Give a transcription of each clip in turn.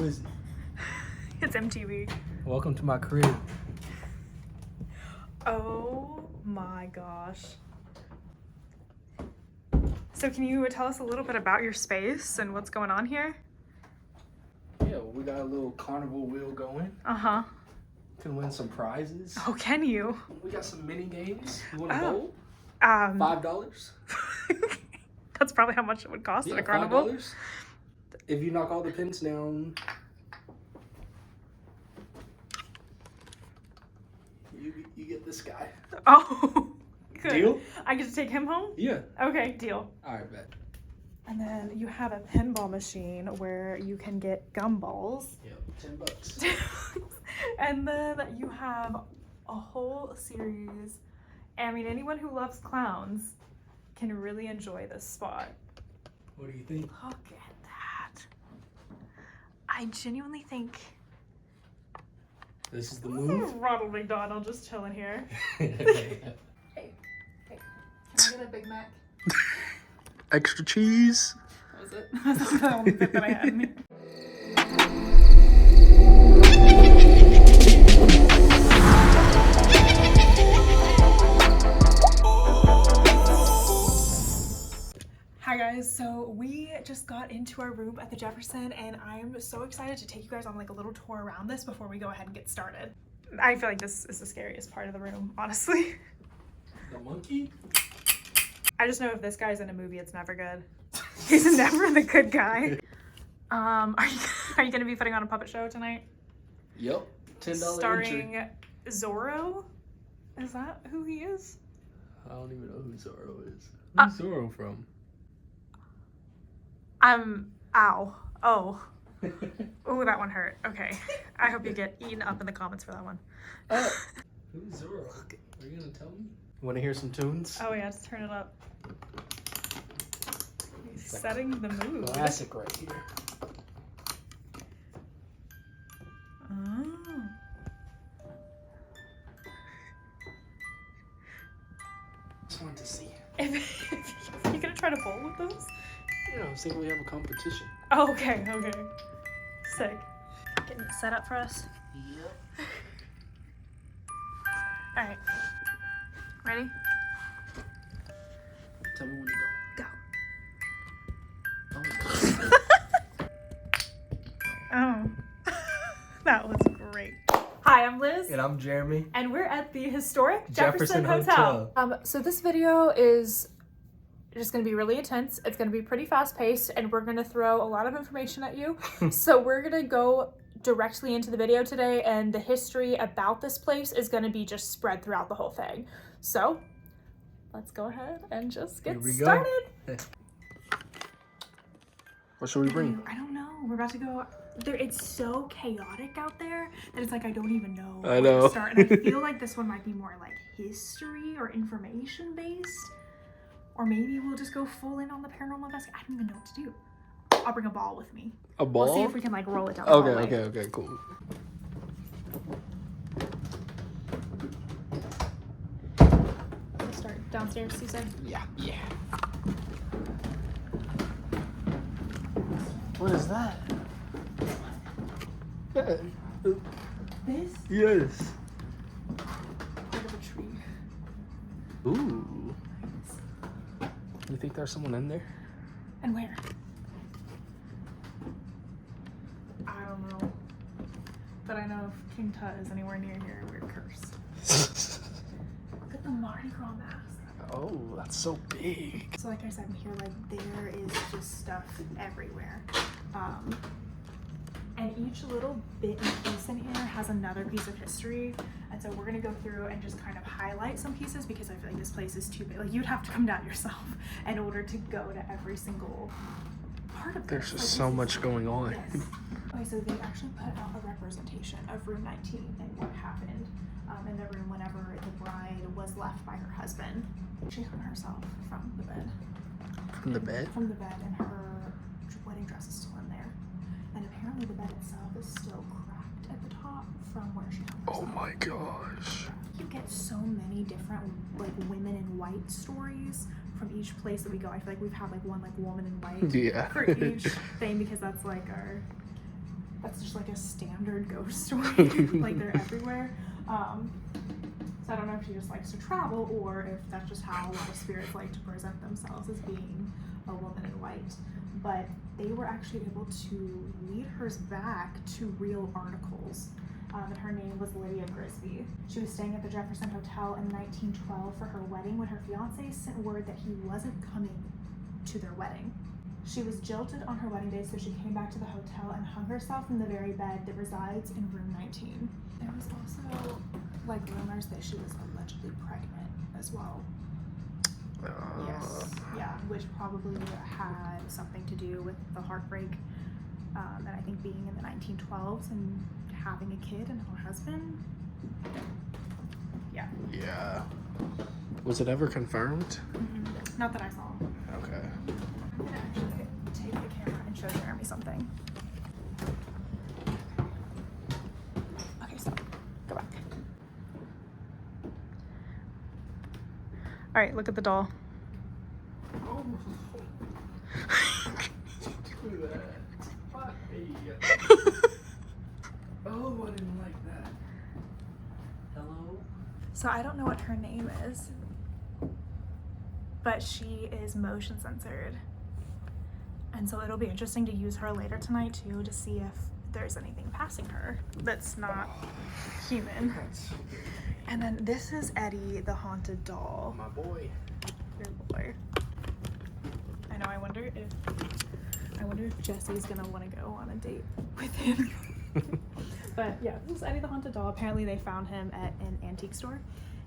Lizzy. It's MTV. Welcome to my crib. Oh my gosh. So can you tell us a little bit about your space and what's going on here? Yeah, well, we got a little carnival wheel going. Uh-huh. Can win some prizes. Oh, can you? We got some mini games. You want to bowl? $5. That's probably how much it would cost at a carnival. $5. If you knock all the pins down, you get this guy. Oh, good. Deal? I get to take him home? Yeah. Okay, deal. All right, bet. And then you have a pinball machine where you can get gumballs. Yep, $10. And then you have a whole series. I mean, anyone who loves clowns can really enjoy this spot. What do you think? Look at that. I genuinely think This is the move. Ronald McDonald just chilling here. Hey, can I get a Big Mac? Extra cheese. What was it? That's the only bit that I had in here. Hi guys, so we just got into our room at the Jefferson and I'm so excited to take you guys on like a little tour around this before we go ahead and get started. I feel like this is the scariest part of the room, honestly. The monkey? I just know if this guy's in a movie, it's never good. He's never the good guy. Are you gonna be putting on a puppet show tonight? Yep. $10 Starring entry. Zorro? Is that who he is? I don't even know who Zorro is. Who's Zorro from? Ow. Oh. Ooh, that one hurt. Okay. I hope you get eaten up in the comments for that one. Who's Zorro? Are you gonna tell me? Want to hear some tunes? Oh yeah, just turn it up. He's setting the mood. Classic right here. Oh. Just wanted to see. If you gonna try to bowl with those? You know, see if we have a competition. Oh, okay, okay. Sick. Getting it set up for us. Yep. All right. Ready? Tell me when to Go. go. Oh. That was great. Hi, I'm Liz. And I'm Jeremy. And we're at the historic Jefferson Hotel. Hotel. So this video is just gonna be really intense. It's gonna be pretty fast paced and we're gonna throw a lot of information at you. So we're gonna go directly into the video today and the history about this place is gonna be just spread throughout the whole thing. So let's go ahead and just get started. What should we bring? I don't know. We're about to go there. It's so chaotic out there that it's like I don't even know I where know. to start. And I feel like this one might be more like history or information based. Or maybe we'll just go full in on the paranormal investigation. I don't even know what to do. I'll bring a ball with me. A ball? We'll see if we can like roll it down the Okay, hallway. okay, cool. We'll start downstairs, you said? Yeah. What is that? Yeah. This Yes. part of a tree. Ooh. You think there's someone in there? And where? I don't know. But I know if King Tut is anywhere near here, we're cursed. Look at the Mardi Gras mask. Oh, that's so big. So like I said in here, like there is just stuff everywhere. And each little bit and piece in here has another piece of history. And so we're gonna go through and just kind of highlight some pieces because I feel like this place is too big. Like you'd have to come down yourself in order to go to every single part of this. There's just Like, so much going on. Yes. Okay, so they actually put out a representation of room 19 and what happened in the room whenever the bride was left by her husband. She hung herself from the bed. From the bed? From the bed, and her wedding dress is still in there. And apparently the bed itself is still cracked at the top from where she hung herself. Oh my gosh. You get so many different like women in white stories from each place that we go. I feel like we've had like one like woman in white Yeah. for each thing because that's like our that's just like a standard ghost story. Like they're everywhere. So I don't know if she just likes to travel or if that's just how a lot of spirits like to present themselves, as being a woman in white. But they were actually able to lead hers back to real articles. And her name was Lydia Grisby. She was staying at the Jefferson Hotel in 1912 for her wedding when her fiance sent word that he wasn't coming to their wedding. She was jilted on her wedding day, so she came back to the hotel and hung herself in the very bed that resides in room 19. There was also like rumors that she was allegedly pregnant as well. Yes, yeah, which probably had something to do with the heartbreak, and I think being in the 1912s and having a kid and her husband. Yeah. Yeah. Was it ever confirmed? Not that I saw. Okay. I'm gonna actually take the camera and show Jeremy something. Okay, stop. Go back. All right, look at the doll. Oh. Look at that. Fuck me. Oh, I didn't like that. Hello? So I don't know what her name is, but she is motion censored. And so it'll be interesting to use her later tonight too, to see if there's anything passing her that's not human. And then this is Eddie, the haunted doll. My boy. Your boy. I know, I wonder if Jesse's gonna want to go on a date with him. But yeah, this is Eddie the haunted doll. Apparently they found him at an antique store,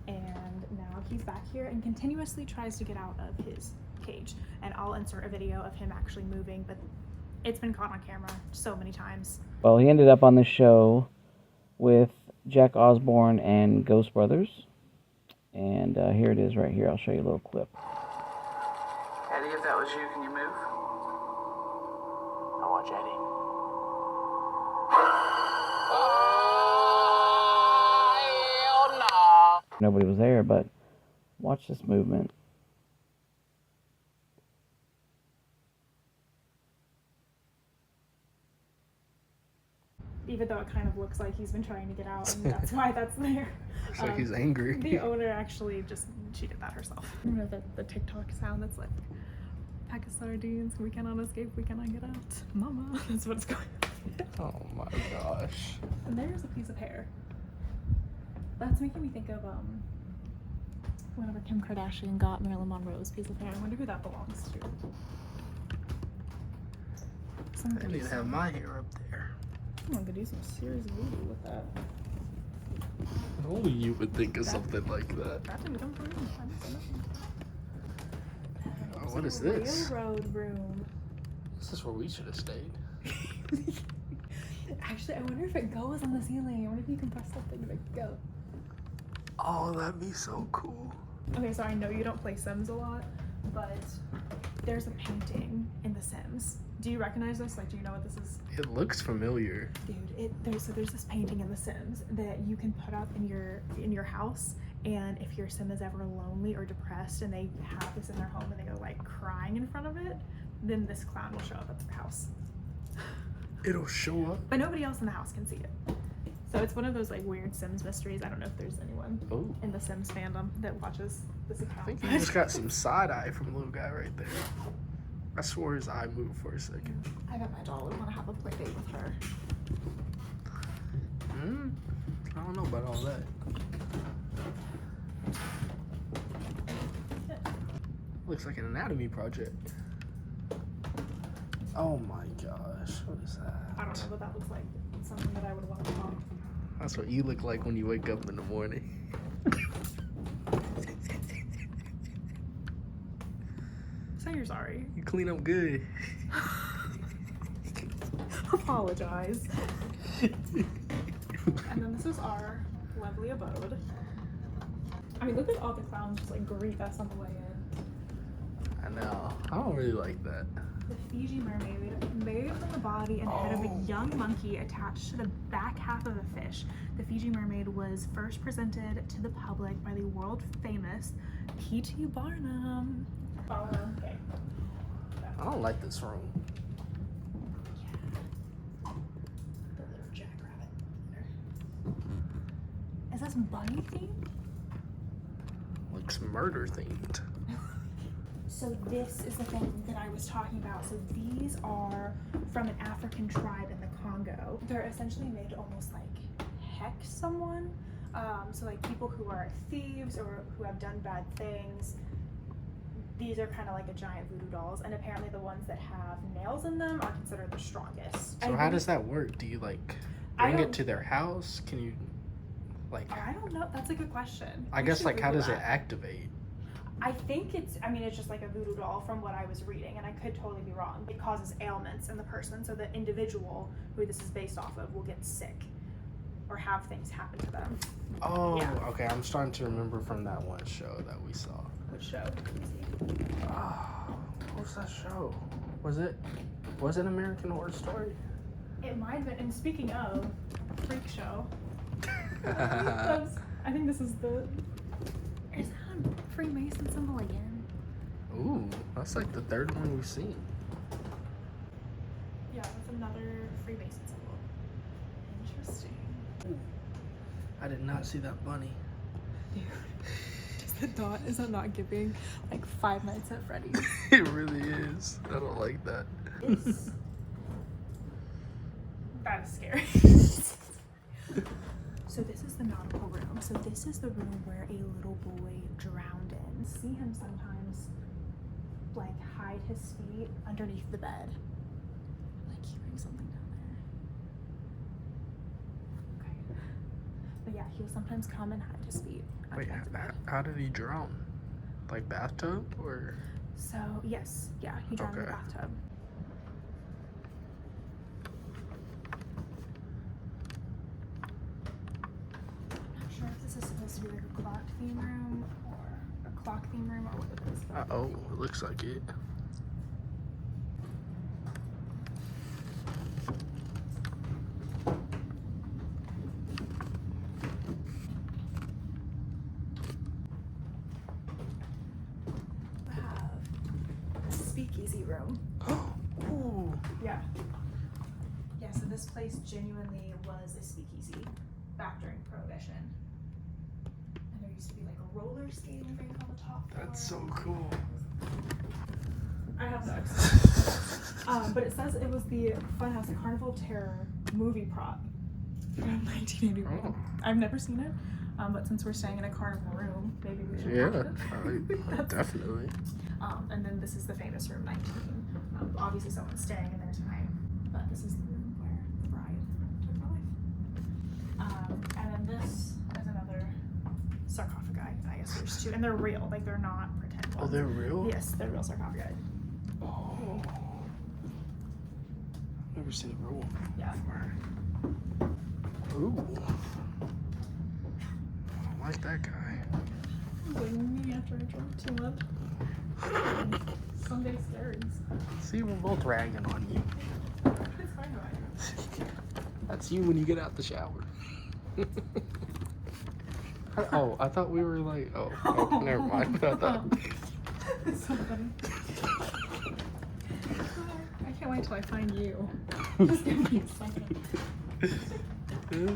and now he's back here and continuously tries to get out of his cage. And I'll insert a video of him actually moving, but it's been caught on camera so many times. Well, he ended up on the show with Jack Osborne and Ghost Brothers. And here it is right here. I'll show you a little clip. Eddie, if that was you, can you move? Now watch Eddie. Nobody was there, but watch this movement. Even though it kind of looks like he's been trying to get out, and that's why that's there. Looks like he's angry. The owner actually she did that herself. You know the TikTok sound that's like, pack of sardines, we cannot escape, we cannot get out. Mama, that's what it's going on. Oh my gosh. And there's a piece of hair. That's making me think of whenever Kim Kardashian got Marilyn Monroe's piece of hair. I wonder who that belongs to. I need to have my hair up there. Someone could do some serious voodoo with that. Only you would think of something like that. That didn't come from me. I didn't say nothing. Oh, what is this? Railroad room. This is where we should have stayed. Actually, I wonder if it goes on the ceiling. I wonder if you can press something to make it go. Oh, that'd be so cool. Okay, so I know you don't play Sims a lot, but there's a painting in The Sims. Do you recognize this? Like, do you know what this is? It looks familiar. Dude, there's this painting in The Sims that you can put up in your house, and if your Sim is ever lonely or depressed and they have this in their home and they go like crying in front of it, then this clown will show up at their house. It'll show up? But nobody else in the house can see it. So it's one of those like weird Sims mysteries. I don't know if there's anyone in the Sims fandom that watches this account. I think you just got some side eye from the little guy right there. I swore his eye moved for a second. I bet my doll would want to have a play date with her. I don't know about all that. Looks like an anatomy project. Oh my gosh, what is that? I don't know, but that looks like something that I would want to talk. That's what you look like when you wake up in the morning. Say you're sorry. You clean up good. Apologize. And then this is our lovely abode. I mean, look at all the clowns just like greet us on the way in. I know. I don't really like that. The Fiji mermaid, made from the body and head of a young monkey attached to the back half of a fish. The Fiji mermaid was first presented to the public by the world famous P.T. Barnum. Okay. I don't like this room. this bunny themed? Looks murder themed. So this is the thing that I was talking about. So these are from an African tribe in the Congo. They're essentially made to almost like hex someone. So like people who are thieves or who have done bad things. These are kind of like a giant voodoo dolls, and apparently the ones that have nails in them are considered the strongest. So how does that work? Do you like bring it to their house? Can you like? I don't know. That's a good question. I guess like how does it activate? I think it's just like a voodoo doll from what I was reading, and I could totally be wrong. It causes ailments in the person, so the individual who this is based off of will get sick or have things happen to them. Oh, yeah. Okay. I'm starting to remember from that one show that we saw. Which show? Oh, what was that show? Was it American Horror Story? It might have been. And speaking of freak show, I think this is the. Is that a Freemason symbol again? Ooh, that's like the third one we've seen. Yeah, it's another Freemason symbol. Interesting. Ooh, I did not see that bunny. The dot, is that not giving like Five Nights at Freddy's? It really is. I don't like that. That is scary. So this is the nautical room. So this is the room where a little boy drowned in. See him sometimes like hide his feet underneath the bed. Like hearing something down there. Okay. But yeah, he'll sometimes come and hide his feet. Wait, how did he drown? Like bathtub or? So yes, yeah, he drowned in the bathtub. I'm not sure if this is supposed to be like a clock theme room or a clock theme room or what it is. Oh, it looks like it. Speakeasy room. Ooh. Yeah. Yeah, so this place genuinely was a speakeasy back during Prohibition. And there used to be like a roller skating rink on the top floor. That's so cool. I have that. But it says it was the Funhouse, the Carnival of Terror movie prop from 1981. Oh. I've never seen it, but since we're staying in a carnival room, maybe we should watch it. Definitely. And then this is the famous room 19. Obviously someone's staying in there tonight, but this is the room where the bride took her life. And then this is another sarcophagi. I guess there's two, and they're real, like they're not pretend ones. Oh, they're real? Yes, they're real sarcophagi. Oh. I've never seen a real one Yeah. before. Ooh. I like that guy. Me after I drunk too much. Sunday scaries. See, we're both ragging on you. It's fine, right? That's you when you get out the shower. Oh, I thought we were like, oh, never mind. I thought. It's so funny. I can't wait till I find you. Just give me a second. Should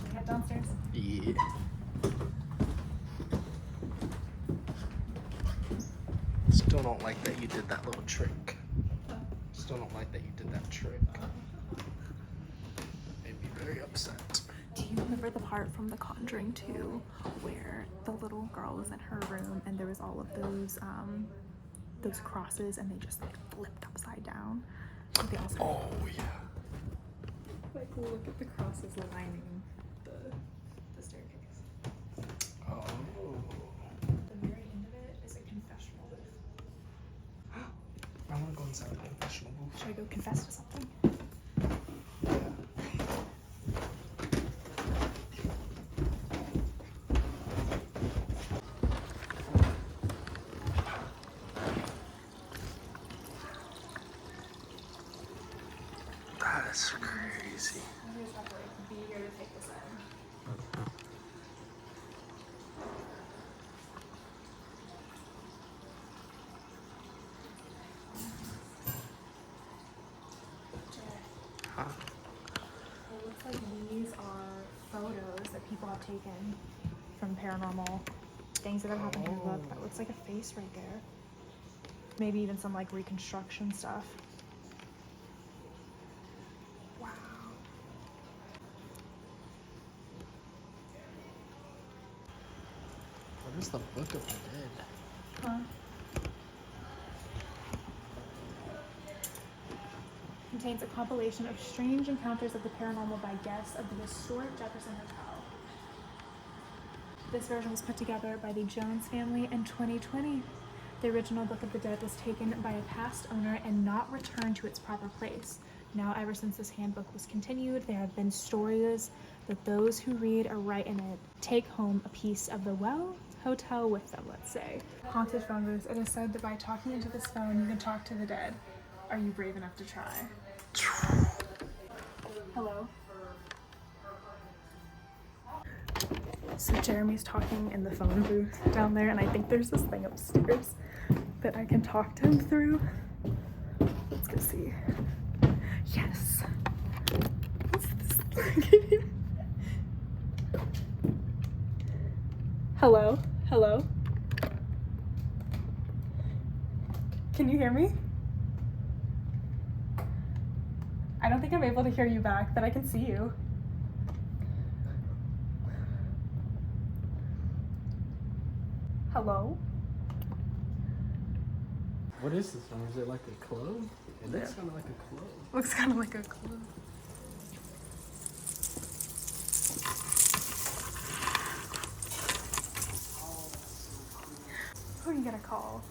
we head downstairs? Yeah. Still don't like that you did that little trick. Still don't like that you did that trick. Made me very upset. Do you remember the part from The Conjuring 2 where the little girl was in her room and there was all of those crosses and they just like flipped upside down? Like, they also yeah. like look at the crosses lining the staircase. Oh. The very end of it is a confessional booth. I want to go inside the confessional booth. Should I go confess to something? That's crazy. You just have to like be here to take this in. people have taken from paranormal things that have happened here. Look, that looks like a face right there. Maybe even some like reconstruction stuff. Wow. What is the Book of the Dead? Huh? Contains a compilation of strange encounters of the paranormal by guests of the historic Jefferson Hotel. This version was put together by the Jones family in 2020. The original Book of the Dead was taken by a past owner and not returned to its proper place. Now, ever since this handbook was continued, there have been stories that those who read or write in it take home a piece of the, well, hotel with them, let's say. Haunted phone booth. It is said that by talking into this phone, you can talk to the dead. Are you brave enough to try? Hello? So Jeremy's talking in the phone booth down there, and I think there's this thing upstairs that I can talk to him through. Let's go see. Yes! What's this thing? Hello? Hello? Can you hear me? I don't think I'm able to hear you back, but I can see you. Hello? What is this one? Is it like a clove? It looks kind of like a clove. Looks kind of like a clue. Who are you gonna call?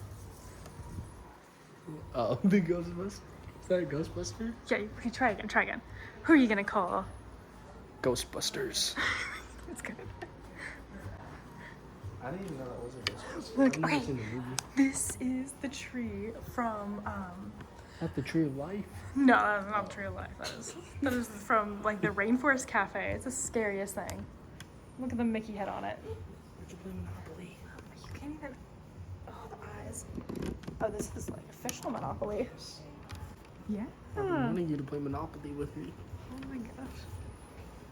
Oh, the Ghostbuster? Is that a Ghostbuster? Yeah, you try again, try again. Who are you gonna call? Ghostbusters. It's good. I didn't even know that was a Ghostbuster. Look, I've never okay. seen the movie. This is the tree from, At the Tree of Life? no, that's not the tree of life. That is from, like, the Rainforest Cafe. It's the scariest thing. Look at the Mickey head on it. Where'd you play Monopoly? You can't even, oh, the eyes. Oh, this is, like, official Monopoly. Yeah. I've been wanting you to play Monopoly with me. Oh my gosh.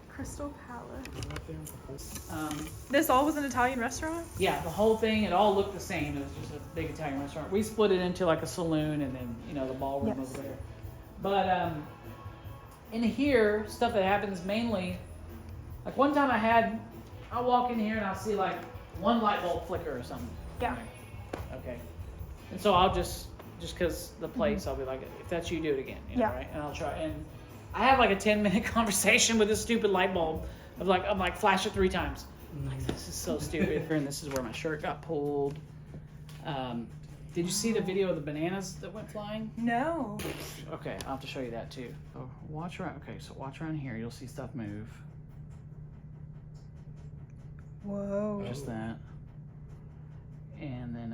Crystal Palace. Um, This all was an Italian restaurant? yeah, the whole thing, it all looked the same. It was just a big Italian restaurant. We split it into like a saloon and then, you know, the ballroom Yes. over there. But in here, stuff that happens mainly, like one time I'll walk in here and I'll see like one light bulb flicker or something. Yeah. Okay. And so I'll just because the place, I'll be like, if that's you, do it again. You know, Yeah. right? And I'll try. And I have like a 10-minute conversation with this stupid light bulb. I'm like, flash it 3 times. I'm like, this is so stupid. And this is where my shirt got pulled. Did you see the video of the bananas that went flying? No. Okay, I'll have to show you that too. So watch around. Okay, so watch around here. You'll see stuff move. Whoa. Just that. And then,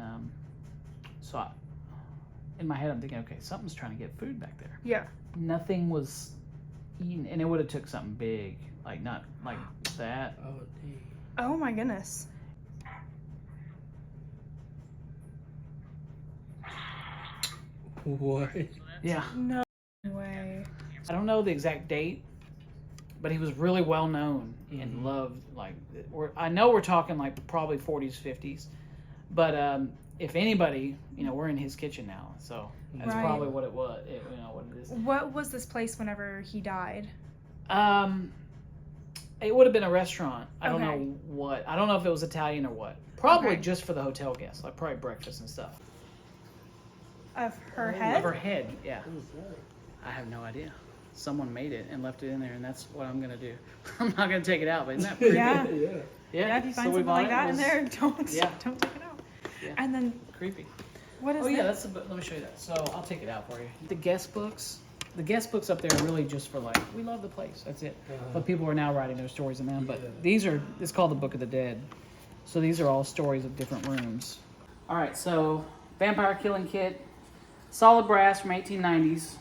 in my head, I'm thinking, okay, something's trying to get food back there. Yeah. Nothing was eaten, and it would have took something big, like not like that. Oh, dang. Oh my goodness. What? Yeah. No way. I don't know the exact date, but he was really well known and loved. Like, I know we're talking like probably 40s, 50s, but if anybody, you know, we're in his kitchen now, so that's Right. probably what it was. You know what it is. What was this place whenever he died? It would have been a restaurant. I don't Okay. know what. I don't know if it was Italian or what. Probably Okay. just for the hotel guests, like probably breakfast and stuff. Of her Of head? her head, yeah. What is that? I have no idea. Someone made it and left it in there, and that's what I'm gonna do. I'm not gonna take it out, but isn't that creepy? Yeah. Yeah. Yeah, if you so find we something bought like it. that It in was there, don't Yeah. don't take it out. Yeah. And then creepy. what is Oh yeah, this? let me show you that. So I'll take it out for you. The guest books up there are really just for like, we love the place. That's it. But people are now writing their stories in them. But it's called the Book of the Dead. So these are all stories of different rooms. All right, so vampire killing kit, solid brass from 1890s.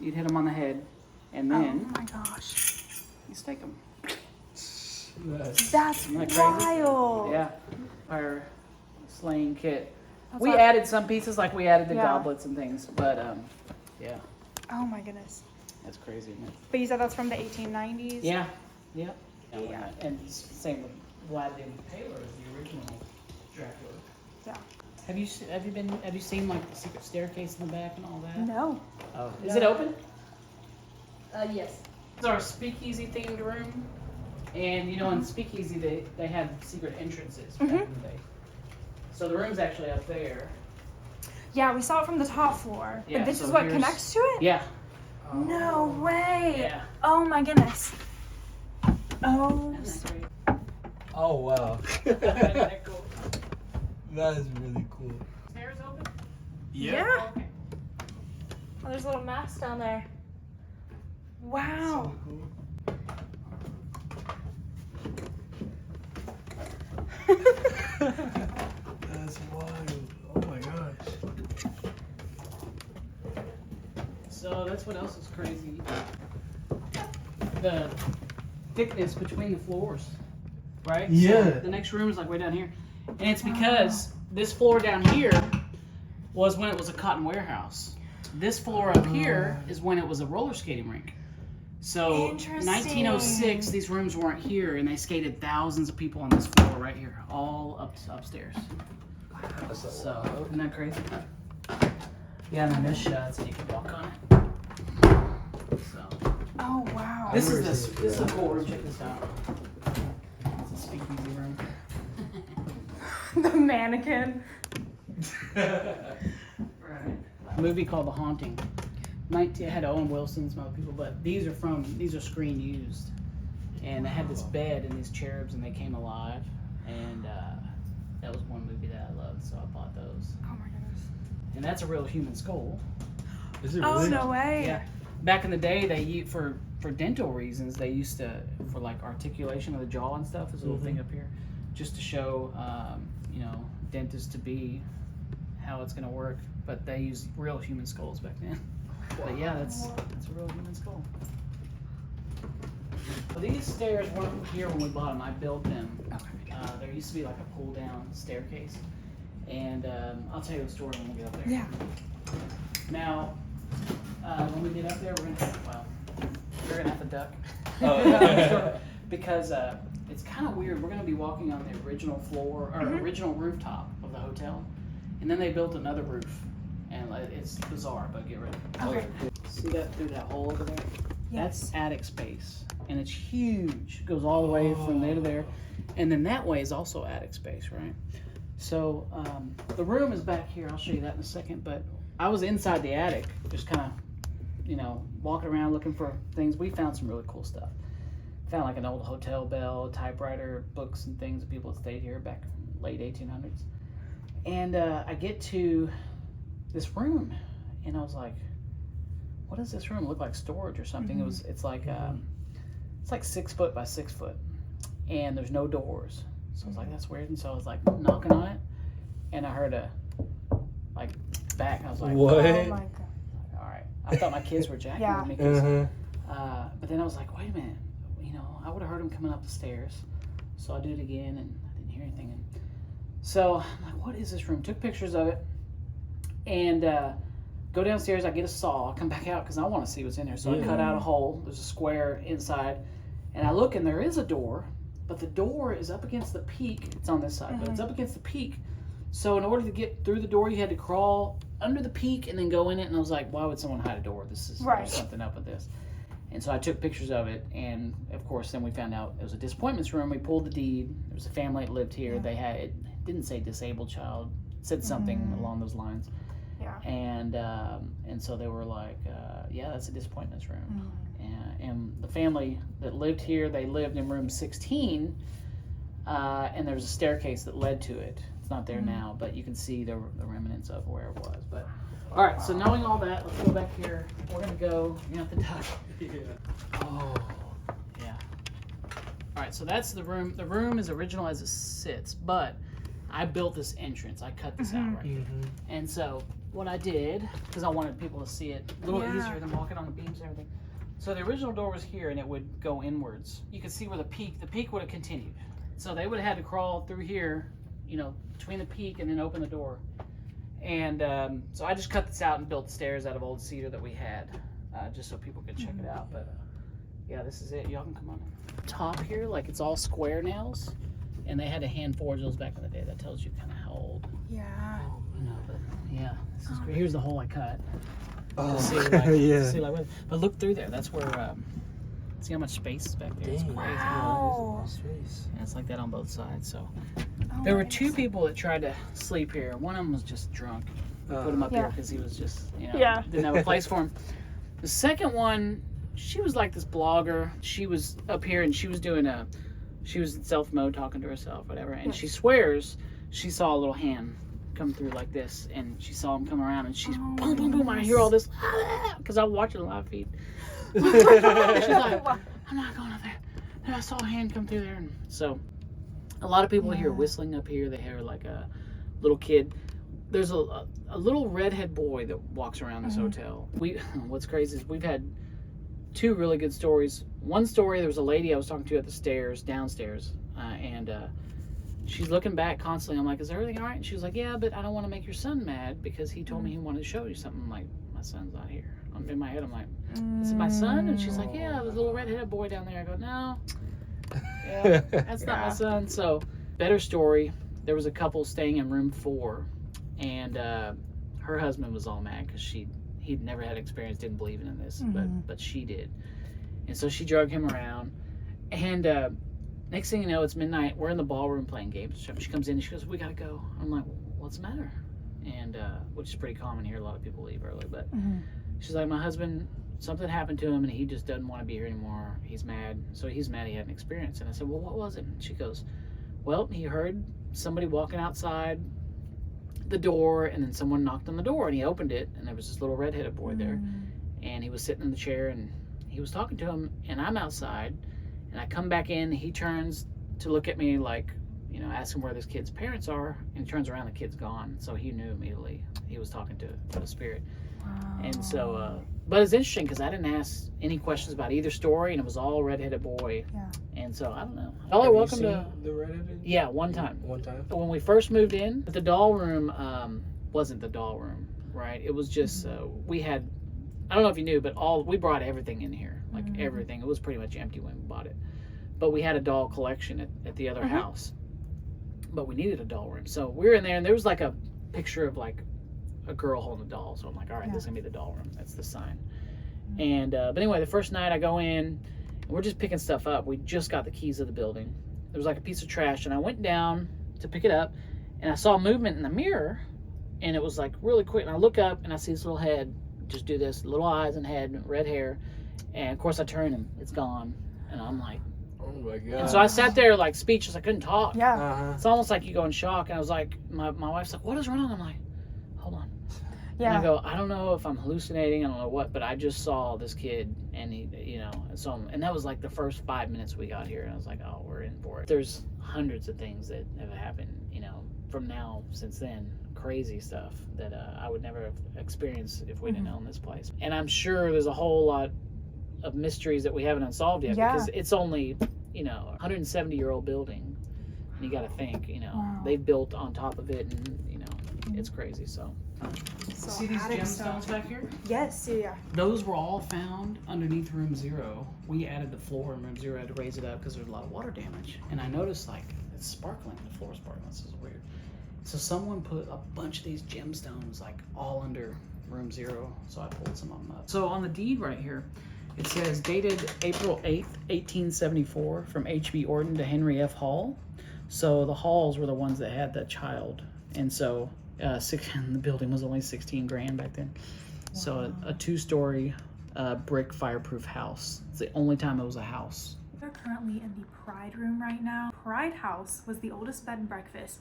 You'd hit them on the head, and Oh then my gosh. you stake them. That's Isn't that crazy? wild. Yeah, our slaying kit. That's We all- added some pieces, like we added the Yeah. goblets and things, but yeah, Oh my goodness. that's crazy, isn't it? But you said that's from the 1890s? Yeah, yeah. Yeah. And same with Vlad the Impaler is the original Dracula. Yeah. Have you seen like the secret staircase in the back and all that? No. Oh. Is it open? Yes. It's our speakeasy themed room. And you know, in speakeasy they had secret entrances back in the day. So the room's actually up there. Yeah, we saw it from the top floor. Yeah, but this so is what here's- connects to it? Yeah. No way. Yeah. Oh my goodness. Oh. Isn't that great? Oh wow. Isn't that cool? That is really cool. Stairs open? Yeah. Oh, okay. Oh, there's a little mask down there. Wow. So cool. That's wild. Oh my gosh. So that's what else is crazy. The thickness between the floors, right? Yeah. So the next room is like way down here. And it's because this floor down here was when it was a cotton warehouse. This floor up here is when it was a roller skating rink. So Interesting. 1906, these rooms weren't here, and they skated thousands of people on this floor right here, all upstairs. So isn't that crazy? Yeah, and then this shuts, and you can walk on it. So Oh wow. this is a cool room. Check this out. It's a speakeasy room. The mannequin. Right. A movie called The Haunting. It had Owen Wilson, some other people, but these are screen used. And they had this bed and these cherubs, and they came alive. And that was one movie that I loved, so I bought those. Oh my goodness. And that's a real human skull. Is it Oh really? no way. Yeah. Back in the day, for dental reasons, they used to, for like articulation of the jaw and stuff, this little thing up here, just to show, dentists to be how it's gonna work. But they used real human skulls back then. But yeah, that's a real human skull. Well, these stairs weren't here when we bought them. I built them. There used to be like a pull down staircase, and I'll tell you the story when we get up there. Yeah. Now, when we get up there, you're gonna have to duck. Oh. Because it's kind of weird. We're gonna be walking on the original floor or original rooftop of the hotel, and then they built another roof, and it's bizarre. But get ready. Okay. See that through that hole over there? Yes. That's attic space, and it's huge. It goes all the way from there to there, and then that way is also attic space, right? So the room is back here. I'll show you that in a second. But I was inside the attic, just kind of, walking around looking for things. We found some really cool stuff. Found like an old hotel bell, typewriter, books and things of people that stayed here back in late 1800s. And I get to this room, and I was like, what does this room look like? Storage or something? It's like 6 foot by 6 foot, and there's no doors. So I was like, that's weird. And so I was like knocking on it, and I heard a back. I was like, What? Oh my god. all right. I thought my kids were jacking Yeah. with me. 'Cause, but then I was like, wait a minute. I would have heard them coming up the stairs. So I did it again, and I didn't hear anything. And so I'm like, what is this room? Took pictures of it, and go downstairs. I get a saw. I come back out because I want to see what's in there. So I cut out a hole. There's a square inside, and I look, and there is a door, but the door is up against the peak. It's on this side, but it's up against the peak. So in order to get through the door, you had to crawl under the peak and then go in it. And I was like, why would someone hide a door? There's something up with this. And so I took pictures of it, and of course, then we found out it was a disappointments room. We pulled the deed. There was a family that lived here. They had, it didn't say disabled child, it said something along those lines. Yeah. And so they were like, yeah, that's a disappointments room. And the family that lived here, they lived in room 16, and there was a staircase that led to it. It's not there now, but you can see the remnants of where it was. But all right, so knowing all that, let's go back here. We're gonna go. You have to duck. Oh. Yeah. All right, so that's the room. The room is original as it sits, but I built this entrance. I cut this out right here. And so what I did, because I wanted people to see it a little easier than walking on the beams and everything. So the original door was here, and it would go inwards. You could see where the peak would have continued. So they would have had to crawl through here, between the peak and then open the door. And so I just cut this out and built stairs out of old cedar that we had, just so people could check it out. But Yeah, this is it. Y'all can come on in. Top here, like it's all square nails, and they had to hand forge those back in the day. That tells you kind of how old. Yeah. You know, but yeah, this is great. Here's the hole I cut. Oh, See, like, yeah. see, like, but look through there. That's where. See how much space is back there? It's Dang. crazy. Wow. And it's like that on both sides. So Oh there my were two goodness. people that tried to sleep here. One of them was just drunk. We put him up here because he was just, Yeah. didn't have a place for him. The second one, she was like this blogger. She was up here and she was in self mode talking to herself, whatever. And she swears she saw a little hand come through like this, and she saw him come around, and she's boom, boom, boom. I hear all this because I'm watching the live feed. She's like, I'm not going up there. And I saw a hand come through there, and so a lot of people hear whistling up here. They hear like a little kid. There's a little redhead boy that walks around this hotel. What's crazy is we've had two really good stories. One story, there was a lady I was talking to at the stairs downstairs, and she's looking back constantly. I'm like, is everything all right? And she was like, yeah, but I don't want to make your son mad because he told me he wanted to show you something. I'm like, my son's not here. In my head, I'm like, is it my son? And she's like, yeah, there's a little redheaded boy down there. I go, no, yeah, that's not my son. So, better story. There was a couple staying in room 4, and her husband was all mad because he'd never had experience, didn't believe in this, but she did. And so she drug him around, and next thing you know, it's midnight. We're in the ballroom playing games. She comes in and she goes, we gotta go. I'm like, what's the matter? And which is pretty common here. A lot of people leave early, but she's like, my husband, something happened to him and he just doesn't want to be here anymore. He's mad. So he's mad he had an experience. And I said, well, what was it? And she goes, well, he heard somebody walking outside the door, and then someone knocked on the door, and he opened it, and there was this little redheaded boy there, and he was sitting in the chair, and he was talking to him, and I'm outside, and I come back in. He turns to look at me like, ask him where this kid's parents are, and he turns around, the kid's gone. So he knew immediately he was talking to the spirit. Wow. And so but it's interesting because I didn't ask any questions about either story, and it was all redheaded boy. And so I don't know. Y'all are welcome to the redheaded? Yeah, one time. One time. When we first moved in, the doll room wasn't the doll room, right? It was just we had, I don't know if you knew, but we brought everything in here, like everything. It was pretty much empty when we bought it, but we had a doll collection at the other house. But we needed a doll room, so we were in there, and there was like a picture of like a girl holding a doll. So I'm like, all right, this is gonna be the doll room. That's the sign. And but anyway, the first night I go in, and we're just picking stuff up. We just got the keys of the building. There was like a piece of trash, and I went down to pick it up, and I saw movement in the mirror, and it was like really quick. And I look up, and I see this little head just do this, little eyes and head, red hair, and of course I turn, and it's gone, and I'm like, oh my god. and so I sat there like speechless. I couldn't talk. Yeah. It's almost like you go in shock. And I was like, my wife's like, what is wrong? I'm like, hold on. Yeah. And I go, I don't know if I'm hallucinating. I don't know what, but I just saw this kid, and he, and that was like the first 5 minutes we got here. And I was like, oh, we're in for it. There's hundreds of things that have happened, from now since then. Crazy stuff that I would never have experienced if we didn't own this place. And I'm sure there's a whole lot of mysteries that we haven't unsolved yet because it's only, 170-year-old building. And you got to think, they've built on top of it, and, it's crazy. So see these gemstones back here? Yes, yeah. Those were all found underneath room 0. We added the floor in room 0, had to raise it up because there's a lot of water damage. And I noticed like it's sparkling, the floor is sparkling. This is weird. So someone put a bunch of these gemstones like all under room 0. So I pulled some of them up. So on the deed right here, it says dated April 8th, 1874 from H.B. Orton to Henry F. Hall. So the Halls were the ones that had that child. And so the building was only $16,000 back then. Wow. So a 2-story brick fireproof house. It's the only time it was a house. We're currently in the Pride Room right now. Pride House was the oldest bed and breakfast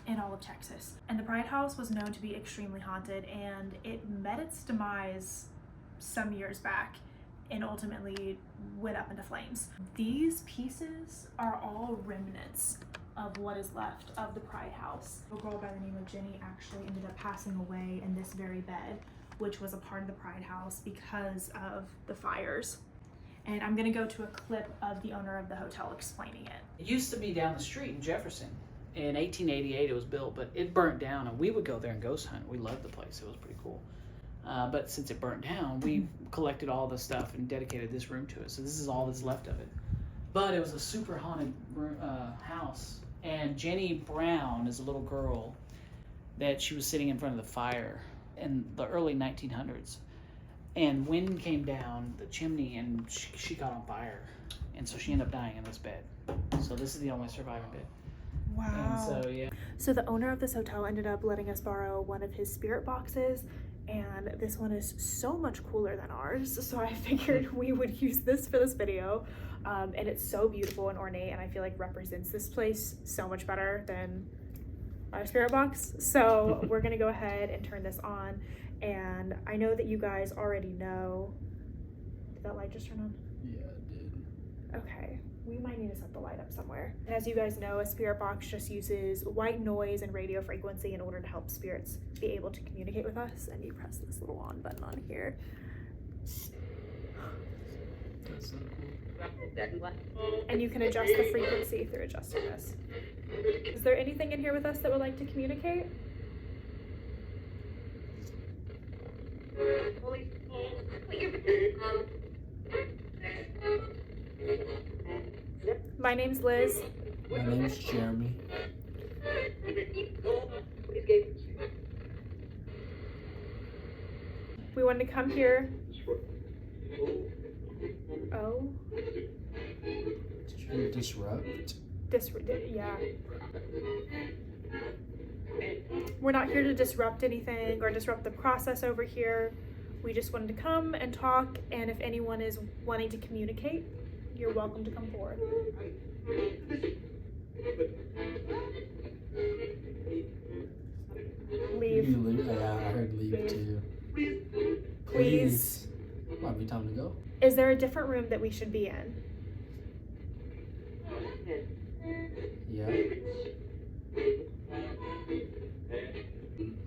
in all of Texas. And the Pride House was known to be extremely haunted, and it met its demise some years back and ultimately went up into flames. These pieces are all remnants of what is left of the Pride House. A girl by the name of Jenny actually ended up passing away in this very bed, which was a part of the Pride House because of the fires. And I'm gonna go to a clip of the owner of the hotel explaining it. It used to be down the street in Jefferson. In 1888 it was built, but it burnt down, and we would go there and ghost hunt. We loved the place. It was pretty cool. But since it burnt down, we collected all the stuff and dedicated this room to it. So this is all that's left of it. But it was a super haunted house. And Jenny Brown is a little girl that she was sitting in front of the fire in the early 1900s. And wind came down the chimney and she caught on fire. And so she ended up dying in this bed. So this is the only surviving bed. Wow. And so, yeah. So the owner of this hotel ended up letting us borrow one of his spirit boxes, and this one is so much cooler than ours. So I figured we would use this for this video. And it's so beautiful and ornate, and I feel like represents this place so much better than our spirit box. So we're gonna go ahead and turn this on. And I know that you guys already know. Did that light just turn on? Yeah, it did. Okay, we might need to set the light up somewhere. And as you guys know, a spirit box just uses white noise and radio frequency in order to help spirits be able to communicate with us. And you press this little on button on here. That's so cool. And you can adjust the frequency through adjusting this. Is there anything in here with us that would like to communicate? My name's Liz. My name's Jeremy. We wanted to come here. Oh. Did you disrupt? Yeah. We're not here to disrupt anything or disrupt the process over here. We just wanted to come and talk, and if anyone is wanting to communicate, you're welcome to come forward. Leave. You leave? Yeah, I heard leave too. Please. Might be time to go. Is there a different room that we should be in? Yeah.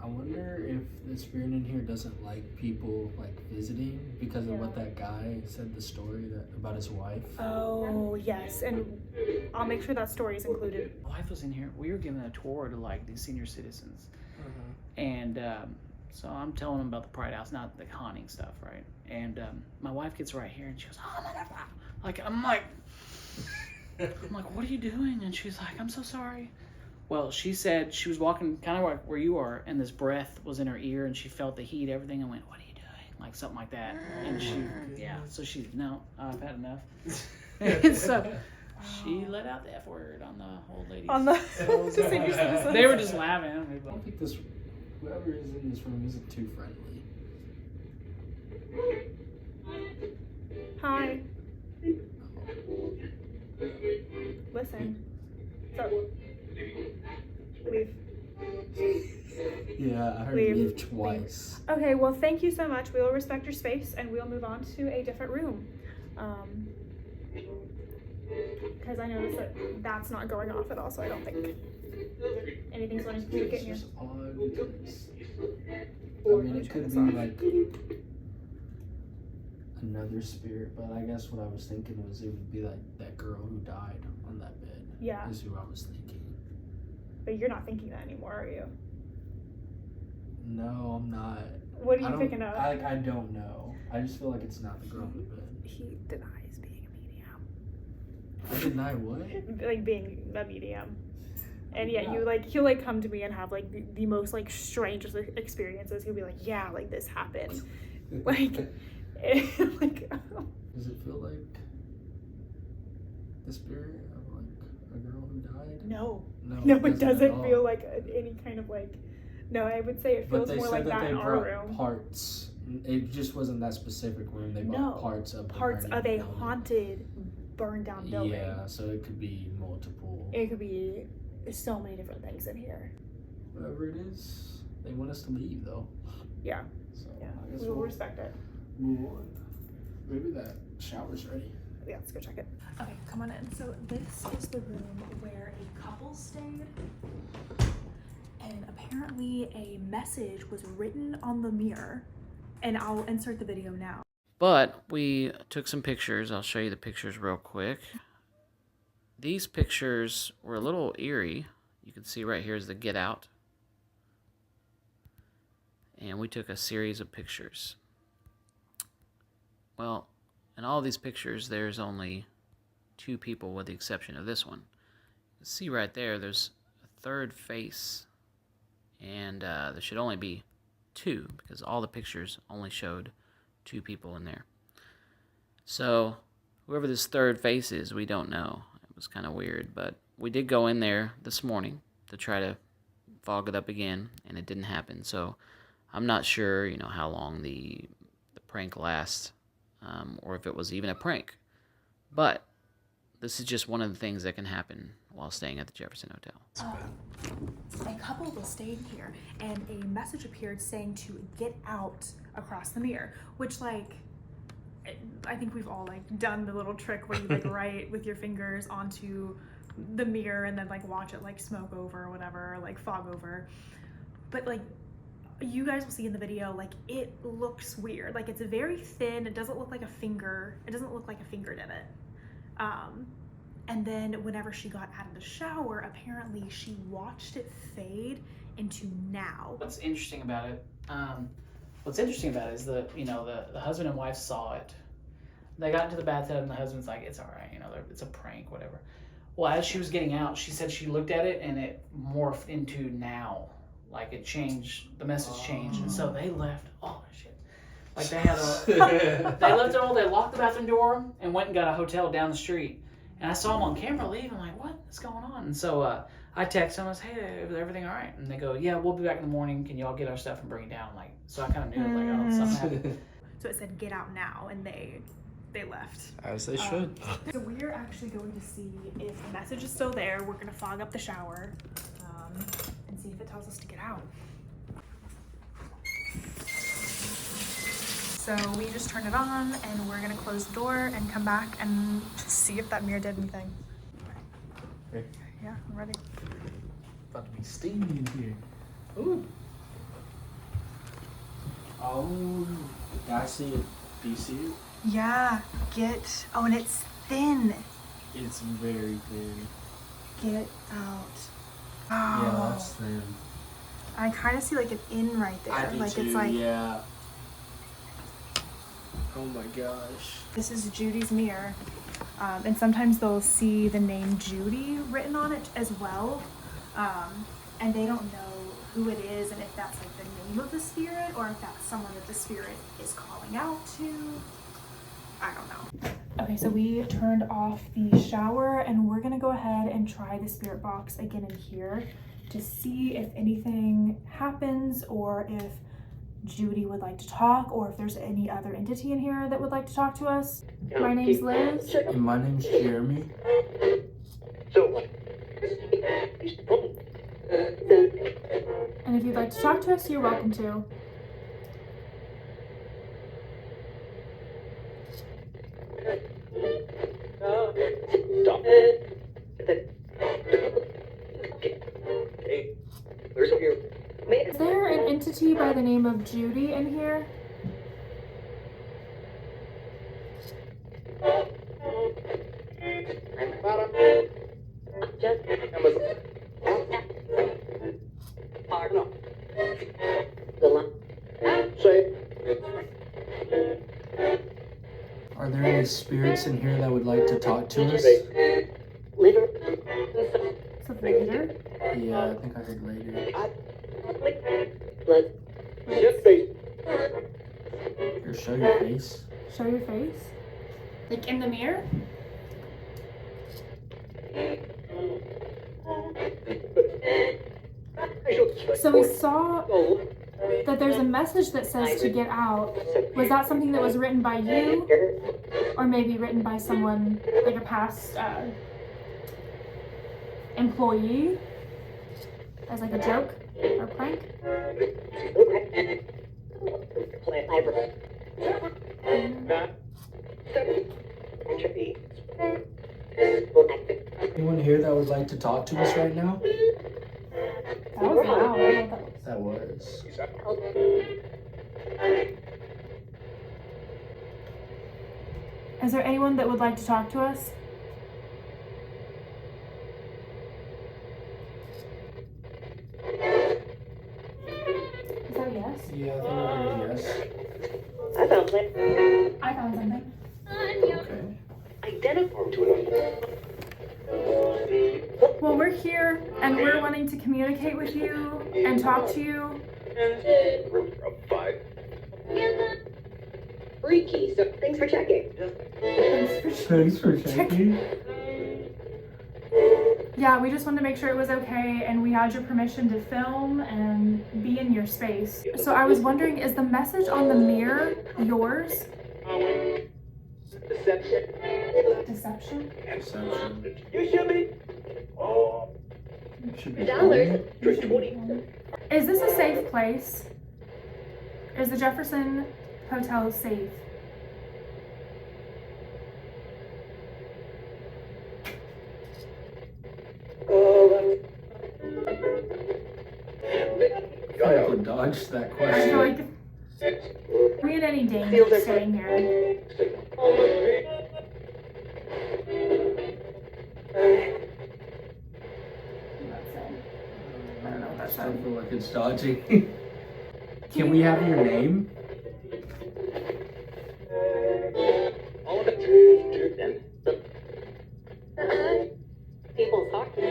I wonder if the spirit in here doesn't like people like visiting because of what that guy said, the story about his wife. Oh, yes, and I'll make sure that story is included. My wife was in here. We were giving a tour to like these senior citizens. And so I'm telling them about the Pride House, not the haunting stuff, right? And my wife gets right here and she goes, oh my God. I'm like, what are you doing? And she's like, I'm so sorry. Well, she said she was walking kind of like where you are, and this breath was in her ear, and she felt the heat, everything, and went, what are you doing? Like something like that. And she, so she, no, I've had enough. And so she let out the F word on the old ladies. On the senior citizens. They were just laughing. I don't think whoever is in this room isn't too friendly. Hi. Listen. So, leave. Yeah, I heard leave twice. Okay, well, thank you so much. We will respect your space, and we'll move on to a different room. Because I noticed that that's not going off at all, so I don't think anything's going to communicate in here. It's just odd because, I mean, it could be like another spirit, but I guess what I was thinking was it would be like that girl who died on that bed. Yeah. Is who I was thinking. But you're not thinking that anymore, are you? No, I'm not. What are you picking up? I don't know. I just feel like it's not the girl on the bed. He denies being a medium. I deny what? Like being a medium. And yeah, he'll like come to me and have like the most like strangest experiences. He'll be like, yeah, like this happened. Like, like. Does it feel like the spirit of like a girl who died? No, No, it doesn't feel like any kind of like. No, I would say it feels more like that in our room. Parts. It just wasn't that specific room. They brought parts of a haunted, burned down building. Yeah, so it could be multiple. It could be so many different things in here. Whatever it is, they want us to leave though. Yeah. So Yeah. I guess We'll respect it. Move on. Maybe that shower's ready. Yeah, let's go check it. Okay, come on in. So this is the room where a couple stayed. And apparently a message was written on the mirror. And I'll insert the video now. But we took some pictures. I'll show you the pictures real quick. These pictures were a little eerie. You can see right here is the get out. and we took a series of pictures. Well, in all these pictures, there's only 2 people with the exception of this one. You can see right there, there's a third face, and there should only be 2 because all the pictures only showed 2 people in there. So whoever this third face is, we don't know. It was kind of weird, but we did go in there this morning to try to fog it up again, and it didn't happen. So I'm not sure, how long the prank lasts, or if it was even a prank. But this is just one of the things that can happen while staying at the Jefferson Hotel. A couple was staying here, and a message appeared saying to get out across the mirror, which, like, I think we've all, like, done the little trick where you, like, write with your fingers onto the mirror and then, like, watch it, like, smoke over or whatever, or, like, fog over. But, like, you guys will see in the video, like, it looks weird. Like, it's very thin. It doesn't look like a finger. It doesn't look like a finger did it. And then whenever she got out of the shower, apparently she watched it fade into now. What's interesting about it? Is the husband and wife saw it. They got into the bathtub, and the husband's like, "It's all right, it's a prank, whatever." Well, as she was getting out, she said she looked at it and it morphed into now. Like, it changed, the message changed, and so they left all their shit. Like, they had they left it all, they locked the bathroom door and went and got a hotel down the street. And I saw them on camera leave. I'm like, what's going on? And so I texted them. I said, hey, is everything all right? And they go, yeah, we'll be back in the morning. Can y'all get our stuff and bring it down? Like, so I kind of knew, like, oh, something happened. So it said, get out now, and they left. As they should. So we're actually going to see if the message is still there. We're going to fog up the shower and see if it tells us to get out. So we just turned it on, and we're gonna close the door and come back and see if that mirror did anything. Okay. Yeah, I'm ready. About to be steamy in here. Ooh. Oh, I see it. Do you see it? Yeah, oh, and it's thin. It's very thin. Get out. Oh. Yeah, that's thin. I kind of see like an in right there. I do like too, it's like, yeah. Oh my gosh. This is Judy's mirror. And sometimes they'll see the name Judy written on it as well. And they don't know who it is and if that's like the name of the spirit or if that's someone that the spirit is calling out to. I don't know. Okay, so we turned off the shower and we're gonna go ahead and try the spirit box again in here to see if anything happens or if Judy would like to talk or if there's any other entity in here that would like to talk to us. My name's Liz. And my name's Jeremy. And if you'd like to talk to us, you're welcome to. Is there an entity by the name of Judy in here? Are there any spirits in here that would like to talk to us? Something later? Yeah, I think I heard later. Here, show your face. Show your face? Like in the mirror? So we saw that there's a message that says to get out. Was that something that was written by you? Or maybe written by someone, like a past employee? As like a joke or prank? Anyone here that would like to talk to us right now? That was loud. I don't know what That was. Is there anyone that would like to talk to us? Is that a yes? Yeah, I think I heard yes. I found it. I found something. Okay. Identical to Well, we're here and we're wanting to communicate with you and talk to you. Freaky, so thanks for checking. Thanks for checking. Yeah, we just wanted to make sure it was okay and we had your permission to film and be in your space. So I was wondering, is the message on the mirror yours? Deception. Deception? Deception. You should be. You should be Dollars calling. for 20. Is this a safe place? Is the Jefferson Hotel safe? I could dodge that I feel question. like we had any danger staying here. I don't know what that I said. feel like it's dodging. Can we have your name? All of it. People talking.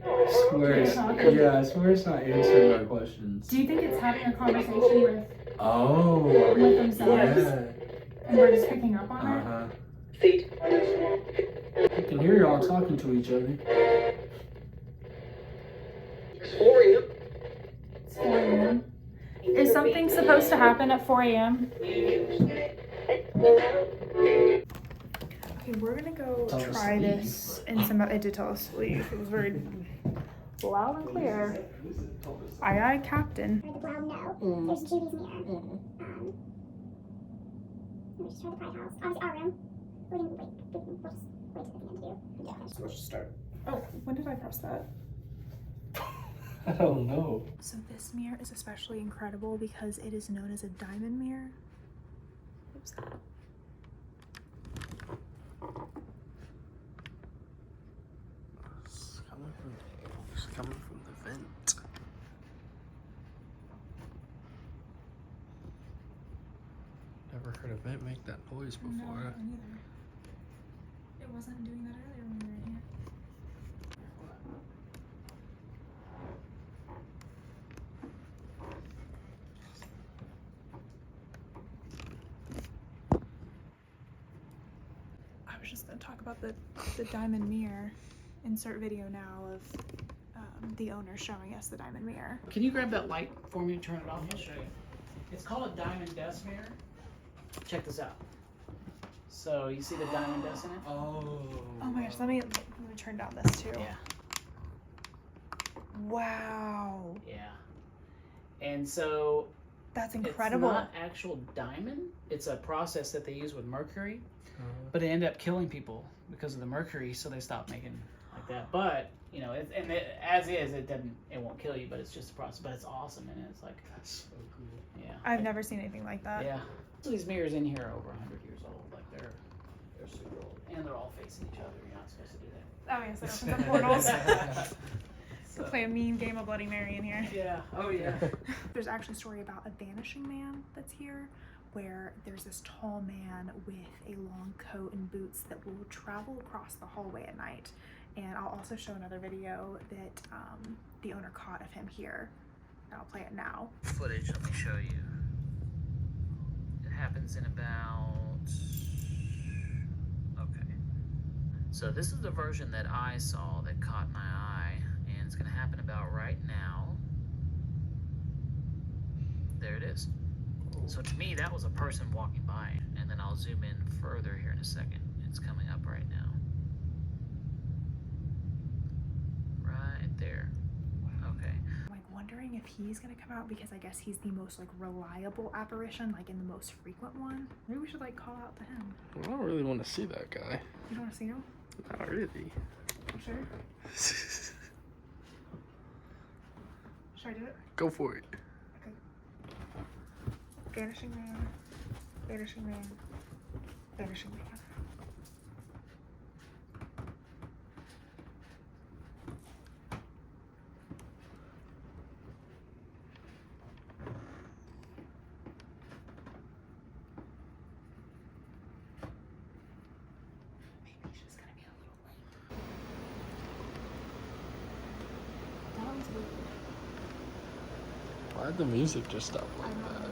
I swear it's not answering our questions. Do you think it's having a conversation with Oh, with themselves? yeah. And we're just picking up on it? Uh-huh. Seat. I can hear y'all talking to each other. Exploring. It's 4 a.m. Is something supposed to happen at 4 a.m.? Okay, we're gonna go Tell us try to leave, this but- in some. It did tell us to leave. It was very loud and clear. Aye, aye, Captain. For the ground, no. There's Judy's mirror. We just try the Pride House. Obviously, our room. We're gonna wait. We'll just wait to the end to do. Yeah. So let's start. Oh, when did I press that? I don't know. So this mirror is especially incredible because it is known as a diamond mirror. Oops. It's coming from the vent. Never heard a vent make that noise before. No, neither. It wasn't doing that earlier when we were in here. I was just going to talk about the diamond mirror. Insert video now of the owner showing us the diamond mirror. Can you grab that light for me and turn it off? I'll show you. It's called a diamond dust mirror. Check this out. So you see the diamond dust in it? Oh. Oh my gosh, let me turn down this too. Yeah. Wow. Yeah. And so That's incredible. it's not actual diamond. It's a process that they use with mercury, but it ended up killing people because of the mercury, so they stopped making like that. But you know, as is, it won't kill you, but it's just a process. But it's awesome, and it's like That's so cool. yeah. I've never seen anything like that. Yeah. So these mirrors in here are over 100 years old. Like they're super old, and they're all facing each other. You're not supposed to do that. Oh yes, it opens up portals. We'll play a mean game of Bloody Mary in here. Yeah. Oh yeah. There's actually a story about a vanishing man that's here, where there's this tall man with a long coat and boots that will travel across the hallway at night. And I'll also show another video that the owner caught of him here. And I'll play it now. Footage, let me show you. It happens in about... Okay. So this is the version that I saw that caught my eye, and it's gonna happen about right now. There it is. So to me, that was a person walking by, and then I'll zoom in further here in a second. It's coming up right now. Right there. Okay. I'm like wondering if he's gonna come out because I guess he's the most like reliable apparition, like in the most frequent one. Maybe we should like call out to him. I don't really want to see that guy. You don't wanna see him? Not really. You sure? Should I do it? Go for it. Vanishing man. Vanishing man. Vanishing man. Why'd the music just stop like that?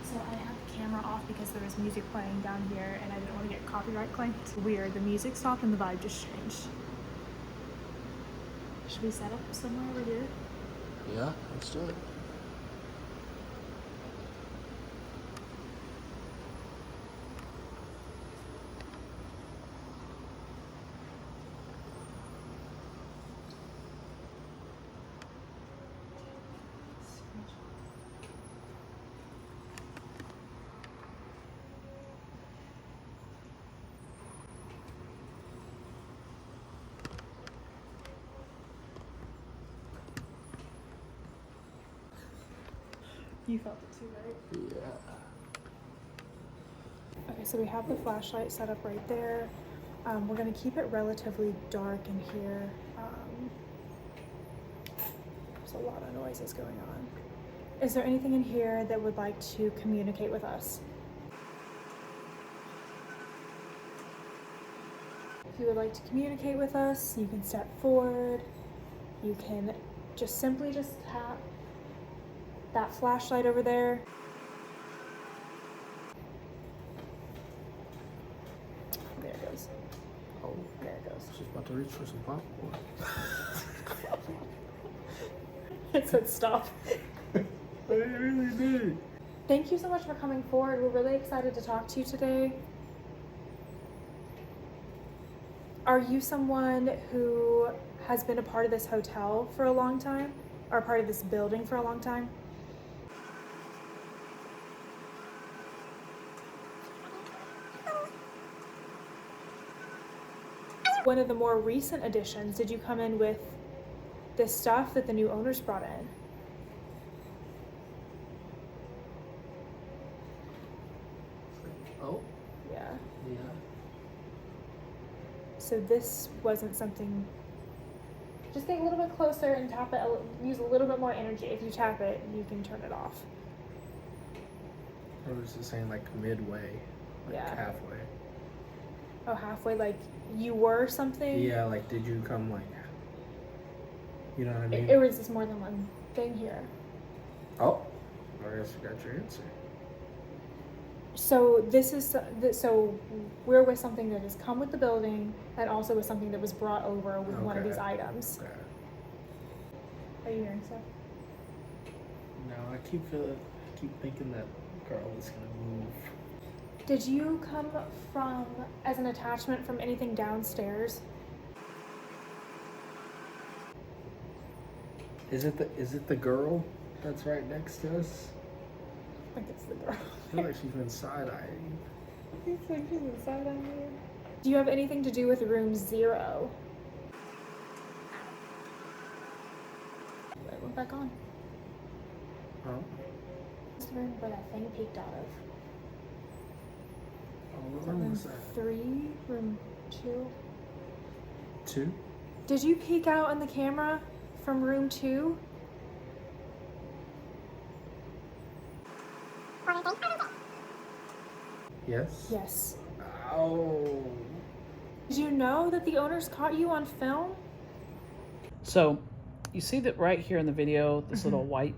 So I had the camera off because there was music playing down here and I didn't want to get copyright claimed. It's weird, the music stopped and the vibe just changed. Should we set up somewhere over here? Yeah, let's do it. You felt it too, right? Yeah. Okay, so we have the flashlight set up right there. We're gonna keep it relatively dark in here. There's a lot of noises going on. Is there anything in here that would like to communicate with us? If you would like to communicate with us, you can step forward. You can just simply tap that flashlight over there. There it goes. Oh, There it goes. she's about to reach for some popcorn. It said stop. I really did. Thank you so much for coming forward. We're really excited to talk to you today. Are you someone who has been a part of this hotel for a long time? Or a part of this building for a long time? One of the more recent additions, did you come in with this stuff that the new owners brought in? Oh, Yeah. yeah. So this wasn't something. Just get a little bit closer and tap it. Use a little bit more energy. If you tap it, you can turn it off. Or was it saying like midway? Like Yeah. halfway. Oh, halfway, like you were something? Yeah, like did you come like, you know what I mean? It was just more than one thing here. Oh, I guess you got your answer. So this is, so we're with something that has come with the building and also with something that was brought over with one of Okay. these items. Okay. Are you hearing stuff? No, I keep thinking that girl is gonna move. Did you come from, as an attachment from anything downstairs? Is it the girl that's right next to us? I think it's the girl. I feel like she's been side-eyeing. It's like she's inside on you. Do you have anything to do with room 0? It went back on. Oh. It's the room where that thing peeked out of. Oh, what Is that room room was that? 3? Room 2? 2? Did you peek out on the camera from room 2? Yes? Yes. Oh. Did you know that the owners caught you on film? So, you see that right here in the video, this little white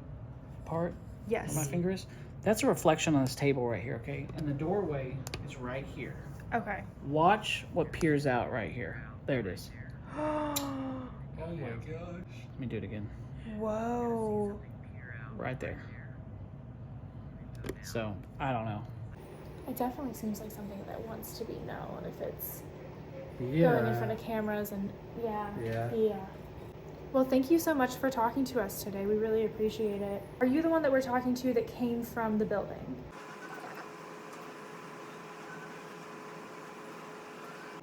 part Yes. where my finger is? That's a reflection on this table right here, okay? And the doorway is right here. Okay. Watch what peers out right here. There it is. Oh my gosh. Let me do it again. Whoa. Right there. So, I don't know. It definitely seems like something that wants to be known if it's going in front of cameras and yeah. Well, thank you so much for talking to us today. We really appreciate it. Are you the one that we're talking to that came from the building?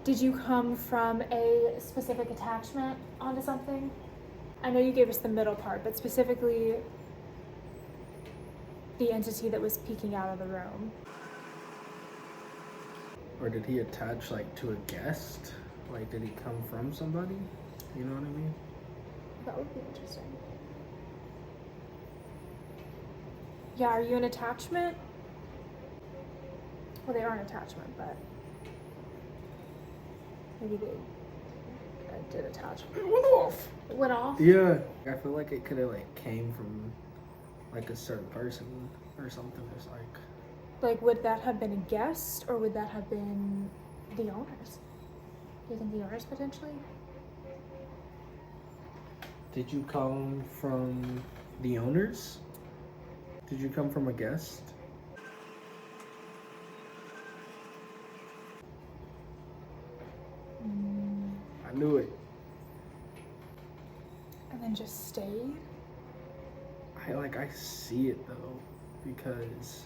Did you come from a specific attachment onto something? I know you gave us the middle part, but specifically the entity that was peeking out of the room. Or did he attach like to a guest? Like did he come from somebody? You know what I mean? That would be interesting. Yeah, are you an attachment? Well, they are an attachment, but maybe they I did attach. It went off. It went off? Yeah. I feel like it could have like came from like a certain person or something. It's Like, would that have been a guest or would that have been the owners? Do you think the owners potentially? did you come from the owners? Did you come from a guest? I knew it. And then just stayed? I see it though, because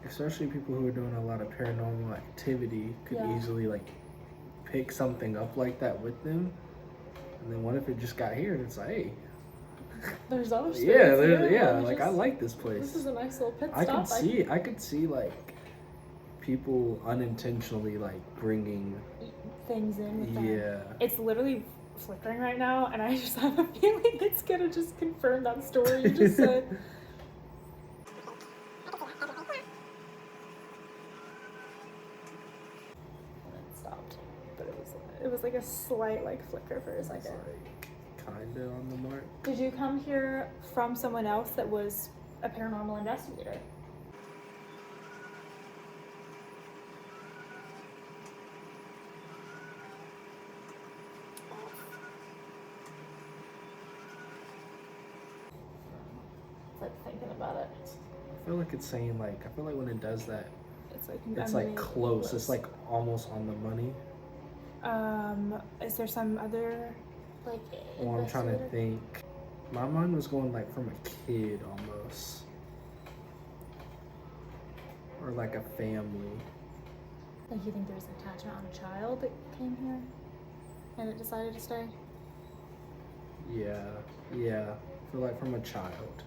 especially people who are doing a lot of paranormal activity could Yeah. easily like pick something up like that with them. And then what if it just got here and it's like, hey, There's other space yeah, here, yeah, let me like I just- like this place. This is a nice little pit I stop. could see like people unintentionally like bringing, Things in with them. yeah. It's literally flickering right now, and I just have a feeling it's gonna just confirm that story you just said. And it stopped, but it was like a slight like flicker for a It's second. like kinda on the mark. Did you come here from someone else that was a paranormal investigator? It's like thinking about it. I feel like it's saying like, I feel like when it does that, It's like it's I'm like really close. It's like almost on the money. Is there some other like? Well, I'm trying to investigator? think. My mind was going like from a kid almost, or like a family. Like you think there's an attachment on a child that came here, and it decided to stay? Yeah, yeah. I feel like from a child.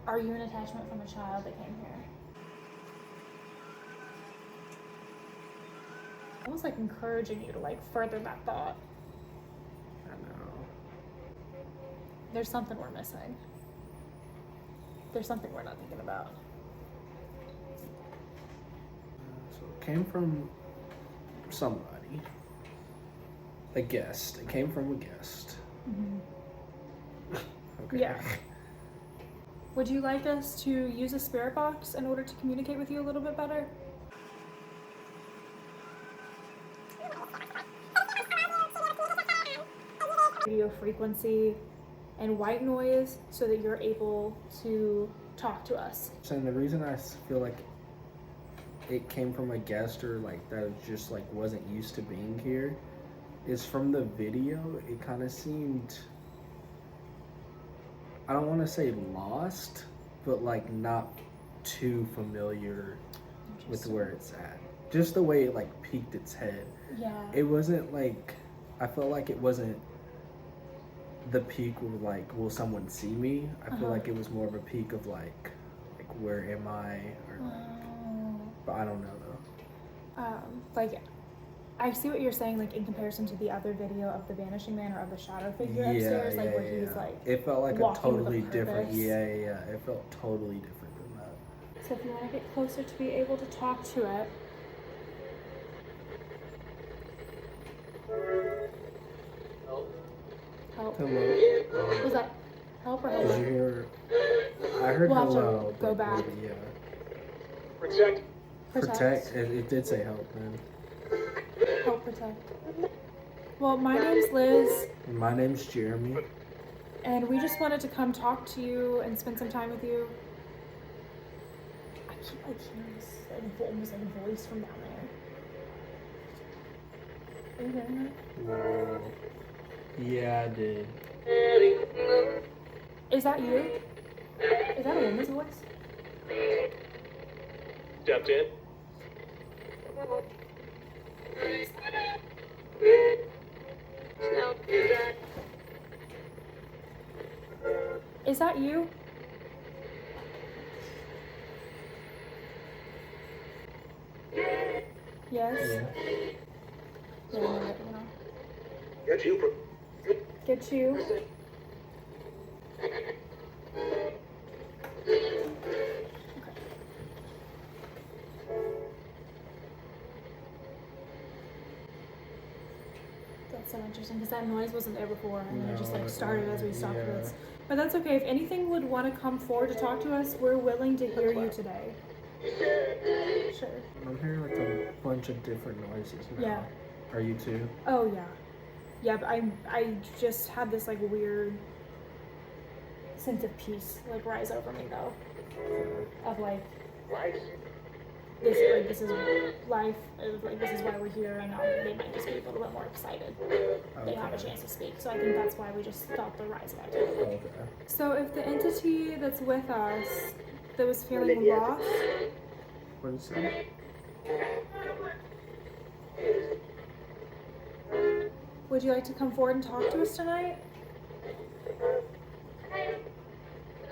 Are you an attachment from a child that came here? Almost like encouraging you to like further that thought. I know. There's something we're missing. There's something we're not thinking about. So it came from somebody. A guest. It came from a guest. Okay. Yeah. Would you like us to use a spirit box in order to communicate with you a little bit better? Radio frequency and white noise so that you're able to talk to us. So the reason I feel like it came from a guest or like that just like wasn't used to being here is from the video. It kind of seemed, I don't want to say lost, but like not too familiar with where it's at. Just the way it like peeked its head. Yeah. It wasn't like, I felt like it wasn't the peak of like, will someone see me? I feel like it was more of a peak of like where am I? Or but I don't know though. Like, I see what you're saying, like in comparison to the other video of the vanishing man or of the shadow figure upstairs, like where he's like it felt like a walking with a totally different. purpose. Yeah. It felt totally different than that. So if you want to get closer to be able to talk to it. Help. Hello. Was that help or Did hello? you hear? I heard We'll have to hello. go but back. maybe, yeah. Protect. Protect. It did say help, man. Help protect. Well, my name's Liz, My name's Jeremy. and we just wanted to come talk to you and spend some time with you. I keep like hearing this like, almost like a voice from down there. Are you hearing that? Whoa. Yeah, I did. Is that you? Is that a woman's voice? Stepped in. Is that you? Yes. Yeah. Yeah, no, you know. Get you. Get you. The That's so interesting because that noise wasn't there before, and then it just like No, started as we stopped yeah. this. But that's okay. If anything would want to come forward to talk to us, we're willing to hear you today. Sure. I'm hearing like a bunch of different noises now. Yeah. Are you too? Oh yeah. Yeah, but I just had this like weird sense of peace like rise over me though. Of like this is life, like this is why we're here, and they might just be a little bit more excited. They have a chance to speak, so I think that's why we just felt the rise of activity. Okay. So if the entity that's with us that was feeling lost, What is that? would you like to come forward and talk to us tonight? Hi.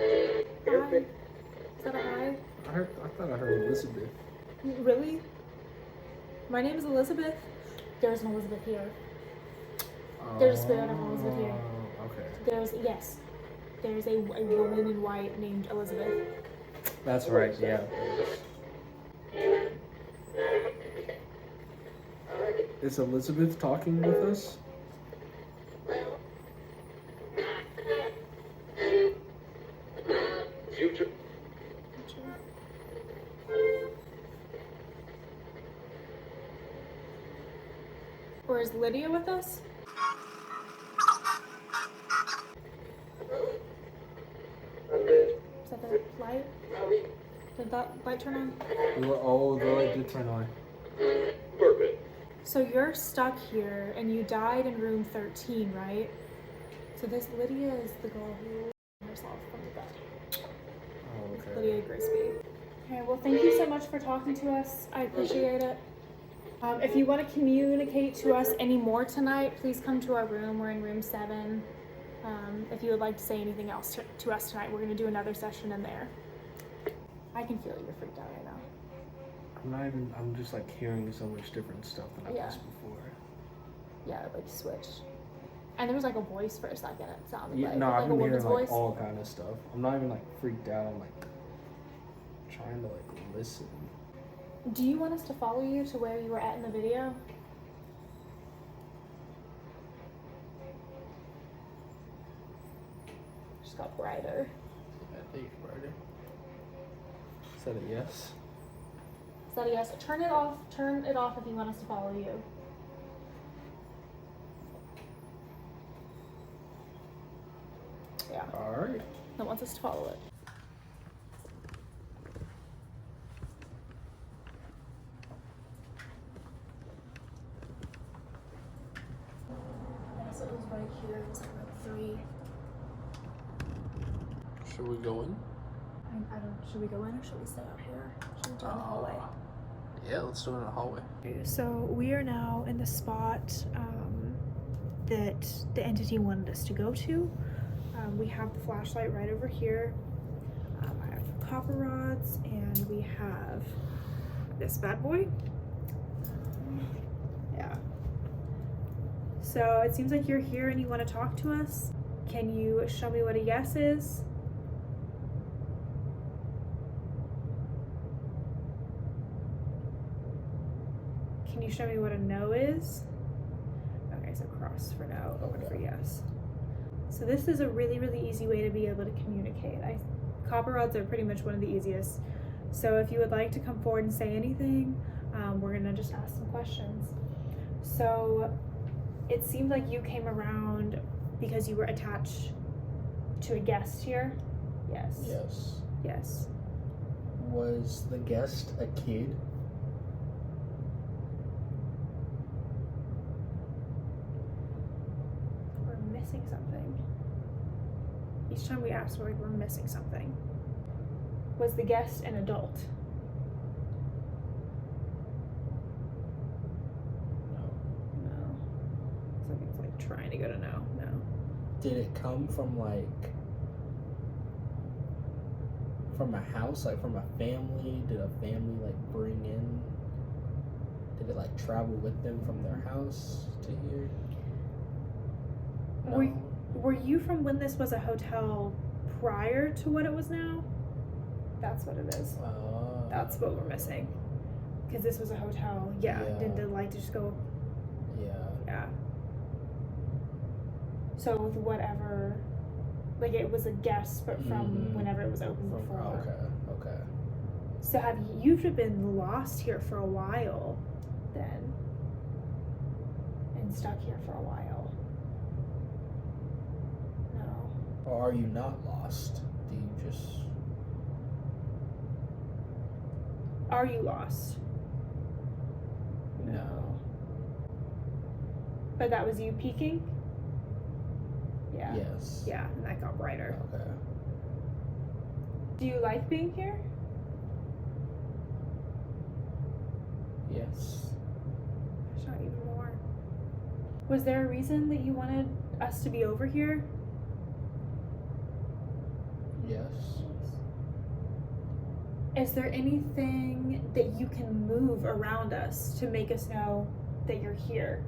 Is that a hi? I thought I heard Elizabeth. Really? My name is Elizabeth. There's an Elizabeth here. There's a spirit of Elizabeth here. Okay. There's a woman in white named Elizabeth. That's right, yeah. Is Elizabeth talking with us? Future. Or is Lydia with us? Is that the light? Did that light turn on? Oh, the light did turn on. Perfect. So you're stuck here and you died in room 13, right? So this Lydia is the girl who herself from the bed. Oh, okay. Lydia Grisby. Okay, well thank you so much for talking to us. I appreciate it. If you want to communicate to us any more tonight, please come to our room. We're in room 7. If you would like to say anything else to us tonight, we're going to do another session in there. I can feel you're freaked out right now. I'm just like hearing so much different stuff than I was before. Yeah, it like switched. And there was like a voice for a second, it sounded Yeah, like. no, like I've a been hearing woman's like voice. all kind of stuff. I'm not even like freaked out. I'm like trying to like listen. Do you want us to follow you to where you were at in the video? Just got brighter. I think brighter. Is that a yes? Is that a yes? Turn it off. Turn it off if you want us to follow you. Yeah. All right. It wants us to follow it. So it was right here. It was like room 3. Should we go in? I don't. Should we go in or should we stay out here? Should we do it in the hallway? Yeah, let's do it in the hallway. So we are now in the spot that the entity wanted us to go to. We have the flashlight right over here. I have copper rods, and we have this bad boy. Yeah. So it seems like you're here and you want to talk to us. Can you show me what a yes is? Can you show me what a no is? Okay, so cross for no, open for yes. So this is a really, really easy way to be able to communicate. Copper rods are pretty much one of the easiest. So if you would like to come forward and say anything, we're gonna just ask some questions. So it seemed like you came around because you were attached to a guest here? Yes. Yes. Yes. Was the guest a kid? We're missing something. Each time we ask, we're missing something. Was the guest an adult? No. Something's like trying to go to no. No. Did it come from from a house, like from a family? Did a family like bring in? Did it like travel with them from their house to here? No. Were you from when this was a hotel prior to what it was now? That's what it is. That's what we're missing. Because this was a hotel. Yeah. Yeah. Did the light just go? Yeah. Yeah. So with whatever, like it was a guess, but from whenever it was open before. Okay. So you've been lost here for a while, then, and stuck here for a while? No. Or are you not lost? Do you just... Are you lost? No. But that was you peeking? Yeah. Yes. Yeah, and that got brighter. Okay. Do you like being here? Yes. There's not even more. Was there a reason that you wanted us to be over here? Yes. Is there anything that you can move around us to make us know that you're here?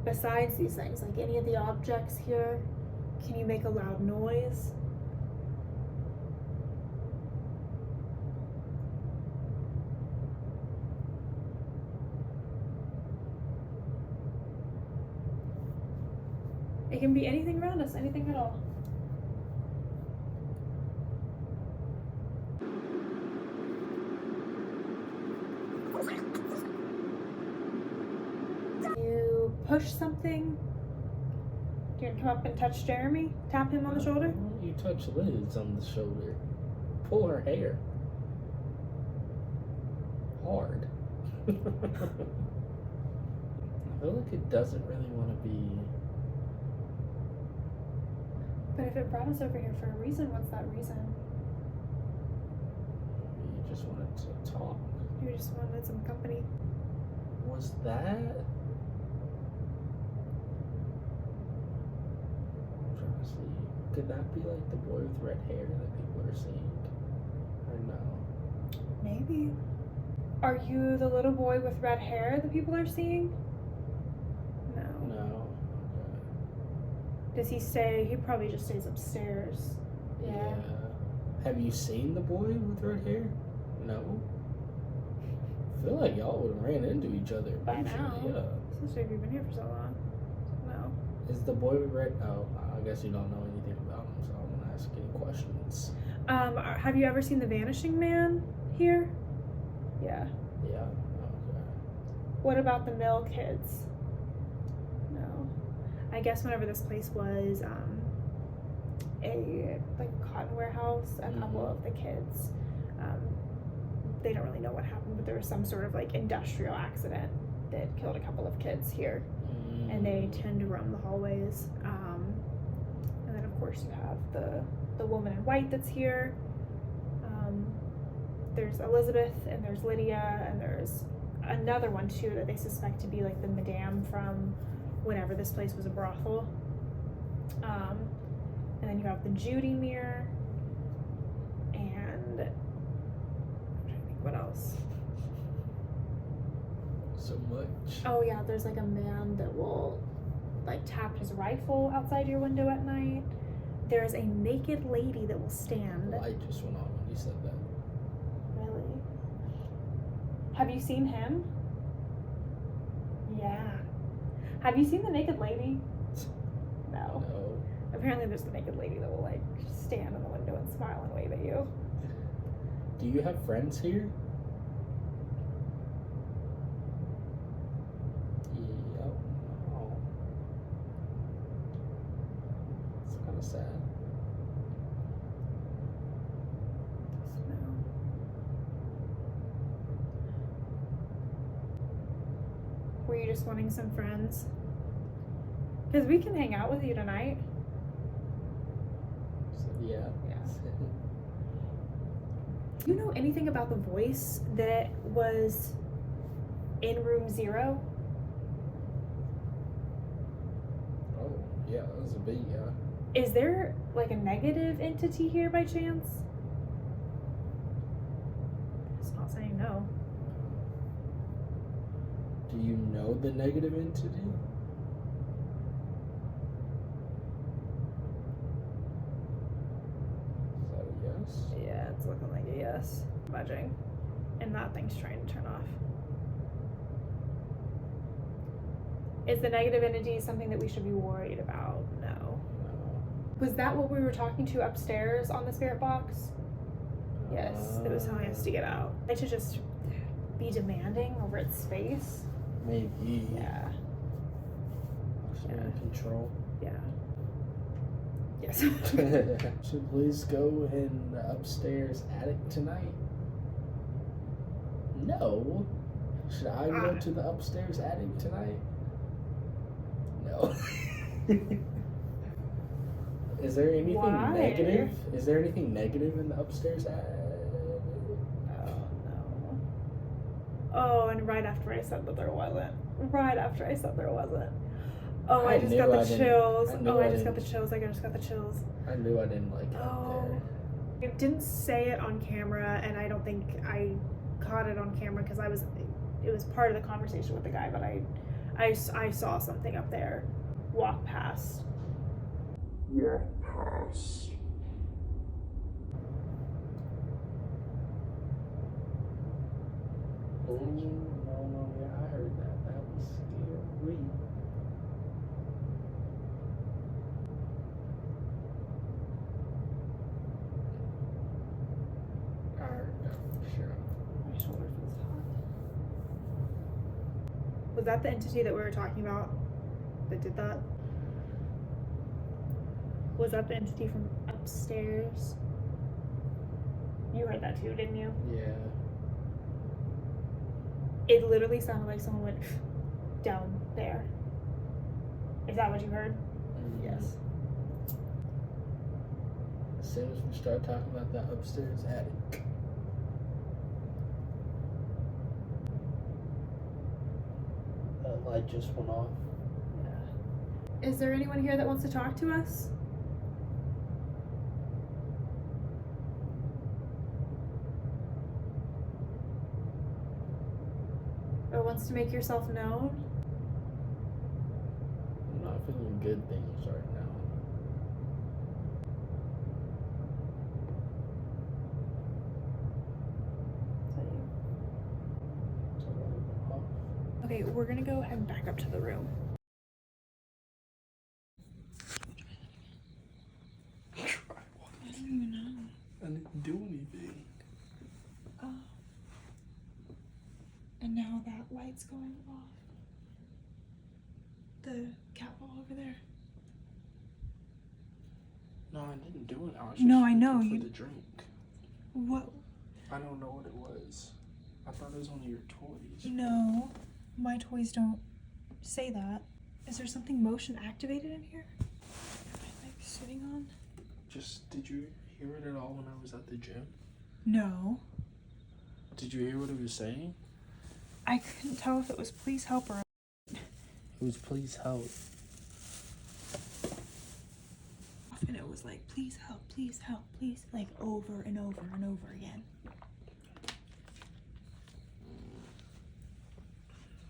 Besides these things, like any of the objects here, can you make a loud noise? It can be anything around us, anything at all. You push something? Do you come up and touch Jeremy? Tap him on the shoulder? Why don't you touch Liz on the shoulder? Pull her hair. Hard. I feel like it doesn't really want to be... But if it brought us over here for a reason, what's that reason? You just wanted to talk. You just wanted some company. Was that... I'm trying to see. Could that be like the boy with red hair that people are seeing? Or no? Maybe. Are you the little boy with red hair that people are seeing? No. No. Does he stay? He probably just stays upstairs. Yeah. Have you seen the boy with red hair? No. I feel like y'all would have ran into each other. By now. Yeah. Especially if you've been here for so long. No. Is the boy with red? Oh, I guess you don't know anything about him, so I won't ask any questions. Have you ever seen the Vanishing Man here? Yeah. Yeah. Okay. What about the mill kids? No. I guess whenever this place was a cotton warehouse, a couple of the kids, they don't really know what happened, but there was some sort of industrial accident that killed a couple of kids here, and they tend to roam the hallways. And then of course you have the woman in white that's here. There's Elizabeth, and there's Lydia, and there's another one too that they suspect to be the madame from whenever this place was a brothel. And then you have the Judy mirror, and I'm trying to think what else. So much. Oh yeah, there's a man that will tap his rifle outside your window at night. There's a naked lady that will stand. The light just went on when you said that. Really? Have you seen him? Yeah. Have you seen the naked lady? No. No. Apparently there's the naked lady that will stand in the window and smile and wave at you. Do you have friends here? Yep. Oh. It's kind of sad. No. Were you just wanting some friends? Because we can hang out with you tonight. So, yeah. Yeah. Do you know anything about the voice that was in room 0? Oh, yeah, that was a big, yeah. Is there a negative entity here by chance? It's not saying no. Do you know the negative entity? Is that a yes? Yeah, it's looking like a yes. Budging. And that thing's trying to turn off. Is the negative energy something that we should be worried about? No. Was that what we were talking to upstairs on the spirit box? Yes, it was telling us to get out. Like to just be demanding over its space. Maybe. Yeah. Control. Yeah. Yes. Should please go in the upstairs attic tonight? No. Should I go to the upstairs attic tonight? No. Is there anything negative? Is there anything negative in the upstairs attic? Oh no. Oh, and right after I said that there wasn't. Right after I said there wasn't. Oh, I just got the chills. I just got the chills. I just got the chills. I knew I didn't like it up there. I didn't say it on camera, and I don't think I caught it on camera because it was part of the conversation with the guy, but I saw something up there walk past. Walk past. Oh, no, yeah, I heard that. That was scary. I heard that for sure. My shoulders was hot. Was that the entity that we were talking about that did that? Was that the entity from upstairs? You heard that too, didn't you? Yeah. It literally sounded like someone went down there. Is that what you heard? Yes. As soon as we start talking about that upstairs attic. That light just went off. Yeah. Is there anyone here that wants to talk to us? Or wants to make yourself known? I'm not feeling good things right now. Okay, we're gonna go ahead and back up to the room. I don't even know. I didn't do anything. Oh. And now that light's going off. The cat ball over there. No, I didn't do it. I was No, just I know, looking you- for the drink. What? I don't know what it was. I thought it was one of your toys. No, my toys don't say that. Is there something motion activated in here? Am I like sitting on? Just, did you hear it at all when I was at the gym? No. Did you hear what it was saying? I couldn't tell if it was please help or... It was please help. And it was like, please help, please, like over and over and over again.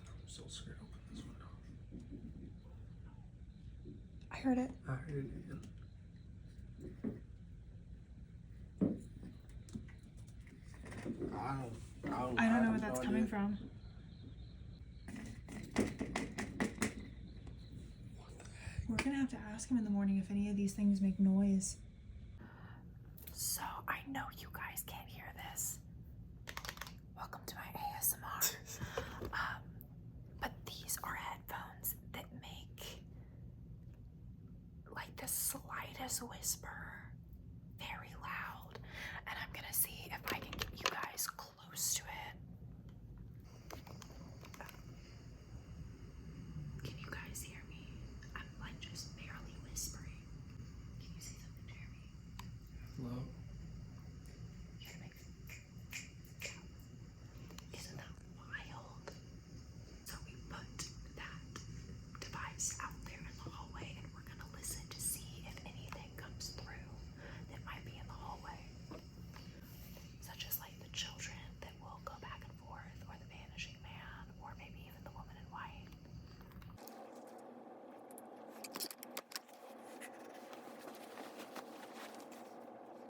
I'm so scared to open this window. I heard it. I heard it again. I don't know where that's coming from. We're gonna have to ask him in the morning if any of these things make noise. So, I know you guys can't hear this. Welcome to my ASMR. But these are headphones that make like the slightest whisper very loud. And I'm gonna see if I can get you guys close to it. Can you guys hear me? I'm like just barely whispering. Can you say something to me? Hello? Isn't that wild? So we put that device out there in the hallway and we're gonna listen to see if anything comes through that might be in the hallway. Such as like the children that will go back and forth, or the vanishing man, or maybe even the woman in white.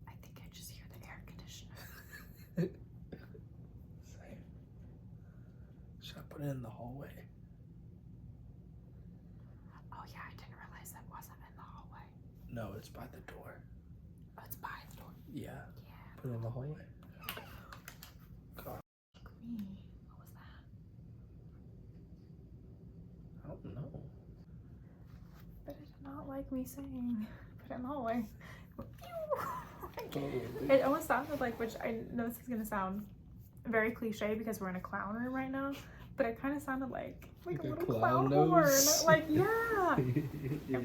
I think I just hear the air conditioner. Same. Should I put it in the hallway? No, it's by the door. Oh, it's by the door. Yeah. Put it in the hallway. God. Green. What was that? I don't know. But it did not like me saying, put it in the hallway. It almost sounded like, which I know this is gonna sound very cliche because we're in a clown room right now, but it kind of sounded like a little clown horn. Like, yeah. Yeah.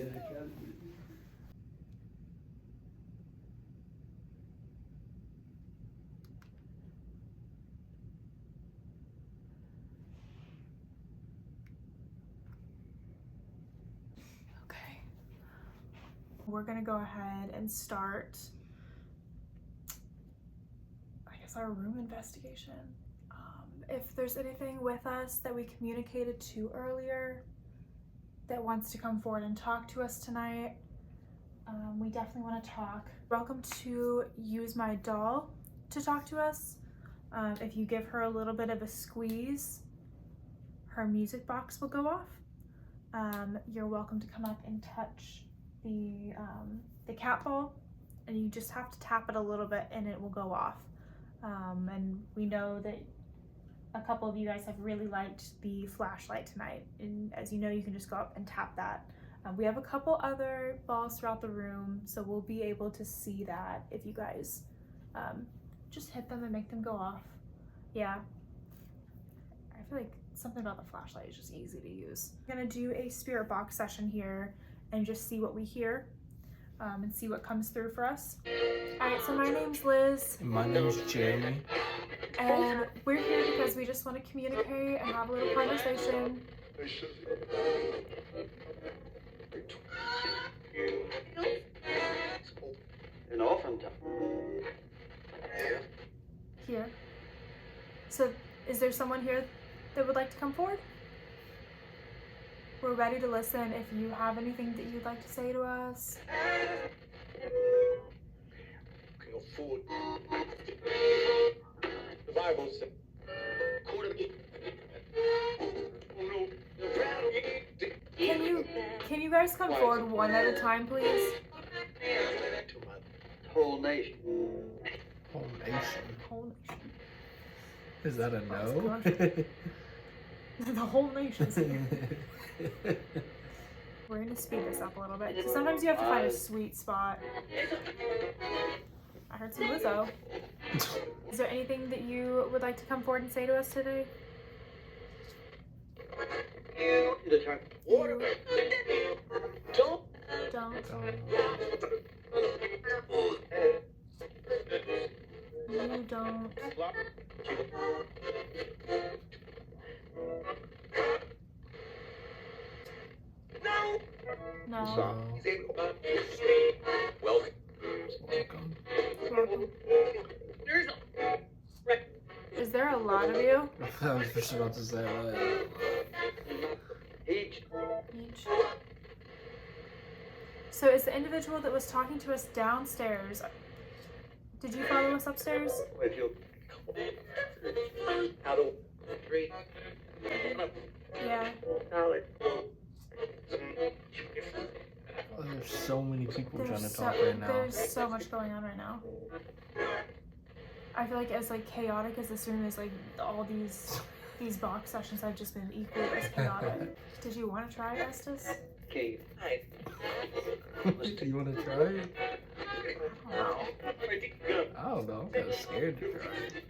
Okay. We're gonna go ahead and start, I guess, our room investigation. If there's anything with us that we communicated to earlier that wants to come forward and talk to us tonight, we definitely want to talk. Welcome to use my doll to talk to us. If you give her a little bit of a squeeze, her music box will go off. You're welcome to come up and touch the cat ball, and you just have to tap it a little bit and it will go off. And we know that a couple of you guys have really liked the flashlight tonight, and as you know, you can just go up and tap that. We have a couple other balls throughout the room, so we'll be able to see that if you guys just hit them and make them go off. Yeah, I feel like something about the flashlight is just easy to use. I'm gonna do a spirit box session here and just see what we hear and see what comes through for us. All right, so my name's Liz. My name's Jeremy. And we're here because we just want to communicate and have a little conversation. Here. So, is there someone here that would like to come forward? We're ready to listen if you have anything that you'd like to say to us. The Bible says, Can you guys come forward one at a time, please? whole nation. Whole nation. Whole nation. Is that a no? The whole nation's here. We're gonna speed this up a little bit because sometimes you have to find a sweet spot. I heard some Lizzo. Is there anything that you would like to come forward and say to us today? Don't. You don't. No. Welcome. Welcome. Is there a lot of you? I was just about to say that. Each. So is the individual that was talking to us downstairs, did you follow us upstairs? If you out of 3. Yeah. Oh, there's so many people trying to There's talk right now. There's so much going on right now. I feel like as like chaotic as this room is, like all these box sessions have just been equally as chaotic. Did you want to try Estes? Okay. You want to try it? Wow. I don't know. I'm kind of scared to try it.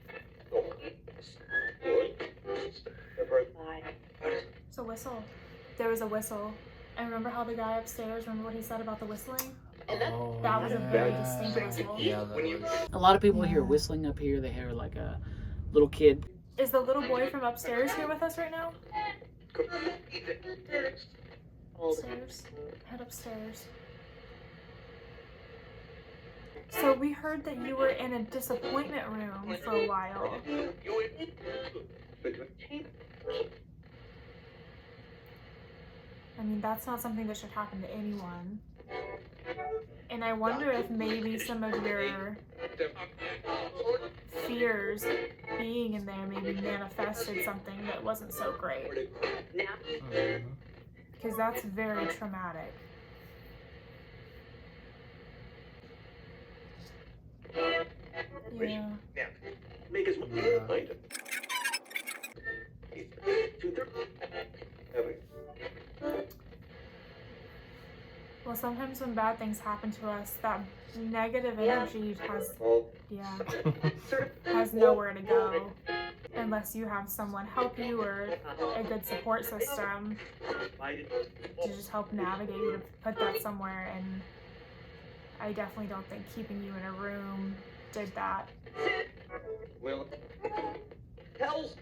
It's a whistle. There was a whistle. And remember how the guy upstairs, remember what he said about the whistling? Oh, That was a very distinct whistle. Yeah, that was. A lot of people hear whistling up here. They hear like a little kid. Is the little boy from upstairs here with us right now? Upstairs. Head upstairs. So we heard that you were in a disappointment room for a while. I mean, that's not something that should happen to anyone. And I wonder if maybe some of your fears being in there maybe manifested something that wasn't so great. Because that's very traumatic. Yeah. Now, make us item. 230. Well, sometimes when bad things happen to us, that negative energy has nowhere to go unless you have someone help you or a good support system to just help navigate you to put that somewhere. And I definitely don't think keeping you in a room did that. Well, hells.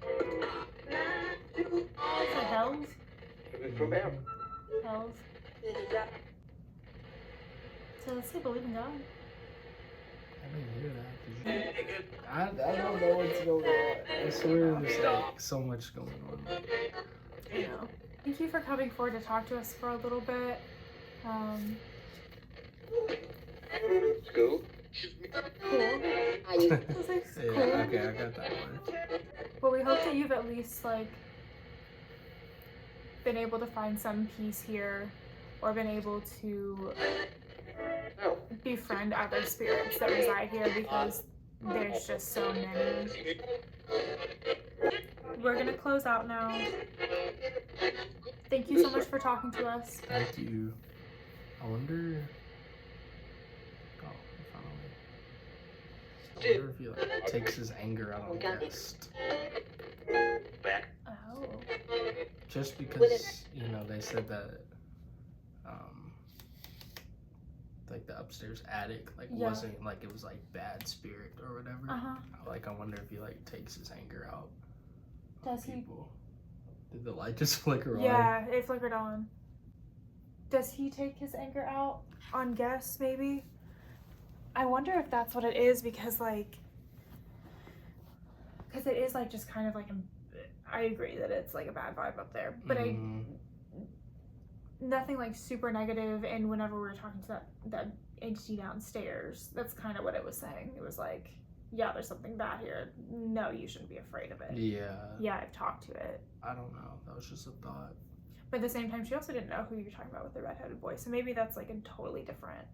For hells? From Africa. Hells. So let's say believe in God. I didn't hear that. Did you? I don't know what's going on. I swear there's like so much going on. You know. Thank you for coming forward to talk to us for a little bit. School. Cool. It was like, cool. Yeah, okay, I got that one. Well, we hope that you've at least like been able to find some peace here, or been able to befriend other spirits that reside here, because there's just so many. We're gonna close out now. Thank you so much for talking to us. Thank you. I wonder. Oh, finally. I wonder if he like takes his anger out on guest. Back. Oh. Just because, you know, they said that like the upstairs attic wasn't like, it was like bad spirit or whatever. Like I wonder if he like takes his anger out on people. Did the light just flicker on? Yeah, it flickered on. Does he take his anger out on guests maybe? I wonder if that's what it is, because like, because it is like just kind of like I agree that it's like a bad vibe up there, but nothing like super negative. And whenever we were talking to that entity downstairs, that's kind of what it was saying. It was like, yeah, there's something bad here. No, you shouldn't be afraid of it. Yeah, I've talked to it. I don't know. That was just a thought. But at the same time, she also didn't know who you were talking about with the redheaded boy. So maybe that's like a totally different.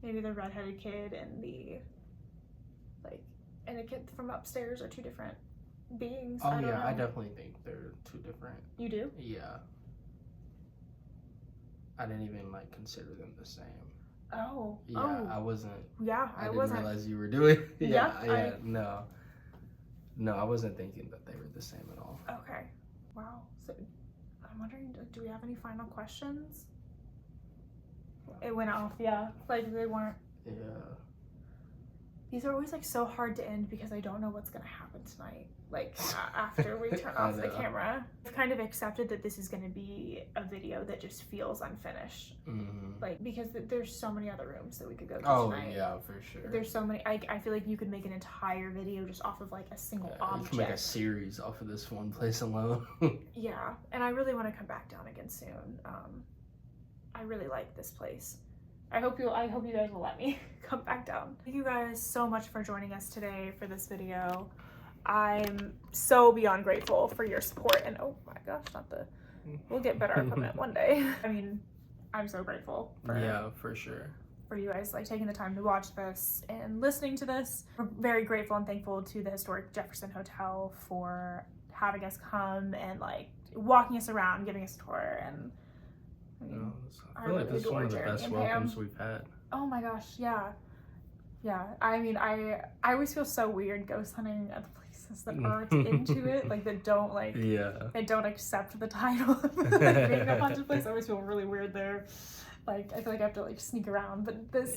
Maybe the redheaded kid and the kid from upstairs are two different beings. Oh, I don't know. I definitely think they're two different. You do? Yeah. I didn't even like consider them the same. Oh. Yeah, oh. I wasn't. Yeah, I wasn't. didn't realize you were doing. Yeah, no. No, I wasn't thinking that they were the same at all. Okay. Wow. So I'm wondering, do we have any final questions? It went off, yeah. Like they weren't. Yeah. These are always like so hard to end because I don't know what's gonna happen tonight. Like after we turn off the camera, I've kind of accepted that this is gonna be a video that just feels unfinished. Like because there's so many other rooms that we could go to tonight. Oh yeah, for sure. There's so many. I feel like you could make an entire video just off of like a single object. You can make a series off of this one place alone. Yeah, and I really want to come back down again soon. I really like this place. I hope you guys will let me come back down. Thank you guys so much for joining us today for this video. I'm so beyond grateful for your support, and oh my gosh, we'll get better equipment one day. I mean, I'm so grateful for sure. For you guys like taking the time to watch this and listening to this. We're very grateful and thankful to the historic Jefferson Hotel for having us come and like walking us around, giving us a tour, and I feel like this is one of the best welcomes we've had. Oh my gosh, yeah. I mean, I always feel so weird ghost hunting at the places that aren't into it, like that don't they don't accept the title of being a haunted place. I always feel really weird there. Like I feel like I have to like sneak around, but this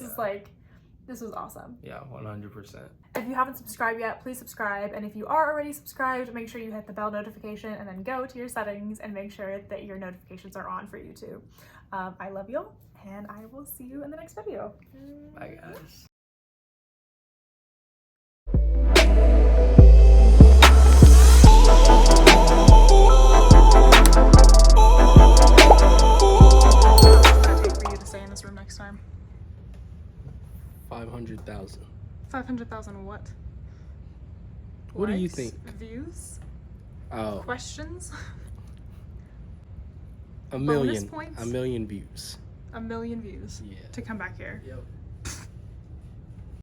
was awesome. Yeah, 100%. If you haven't subscribed yet, please subscribe. And if you are already subscribed, make sure you hit the bell notification and then go to your settings and make sure that your notifications are on for YouTube. I love you all, and I will see you in the next video. Bye, guys. For you to stay in this room next time. 500,000. 500,000 what? What do you think? Views? Oh. Questions? A million. Bonus points? A million views. A million views. Yeah. To come back here. Yep.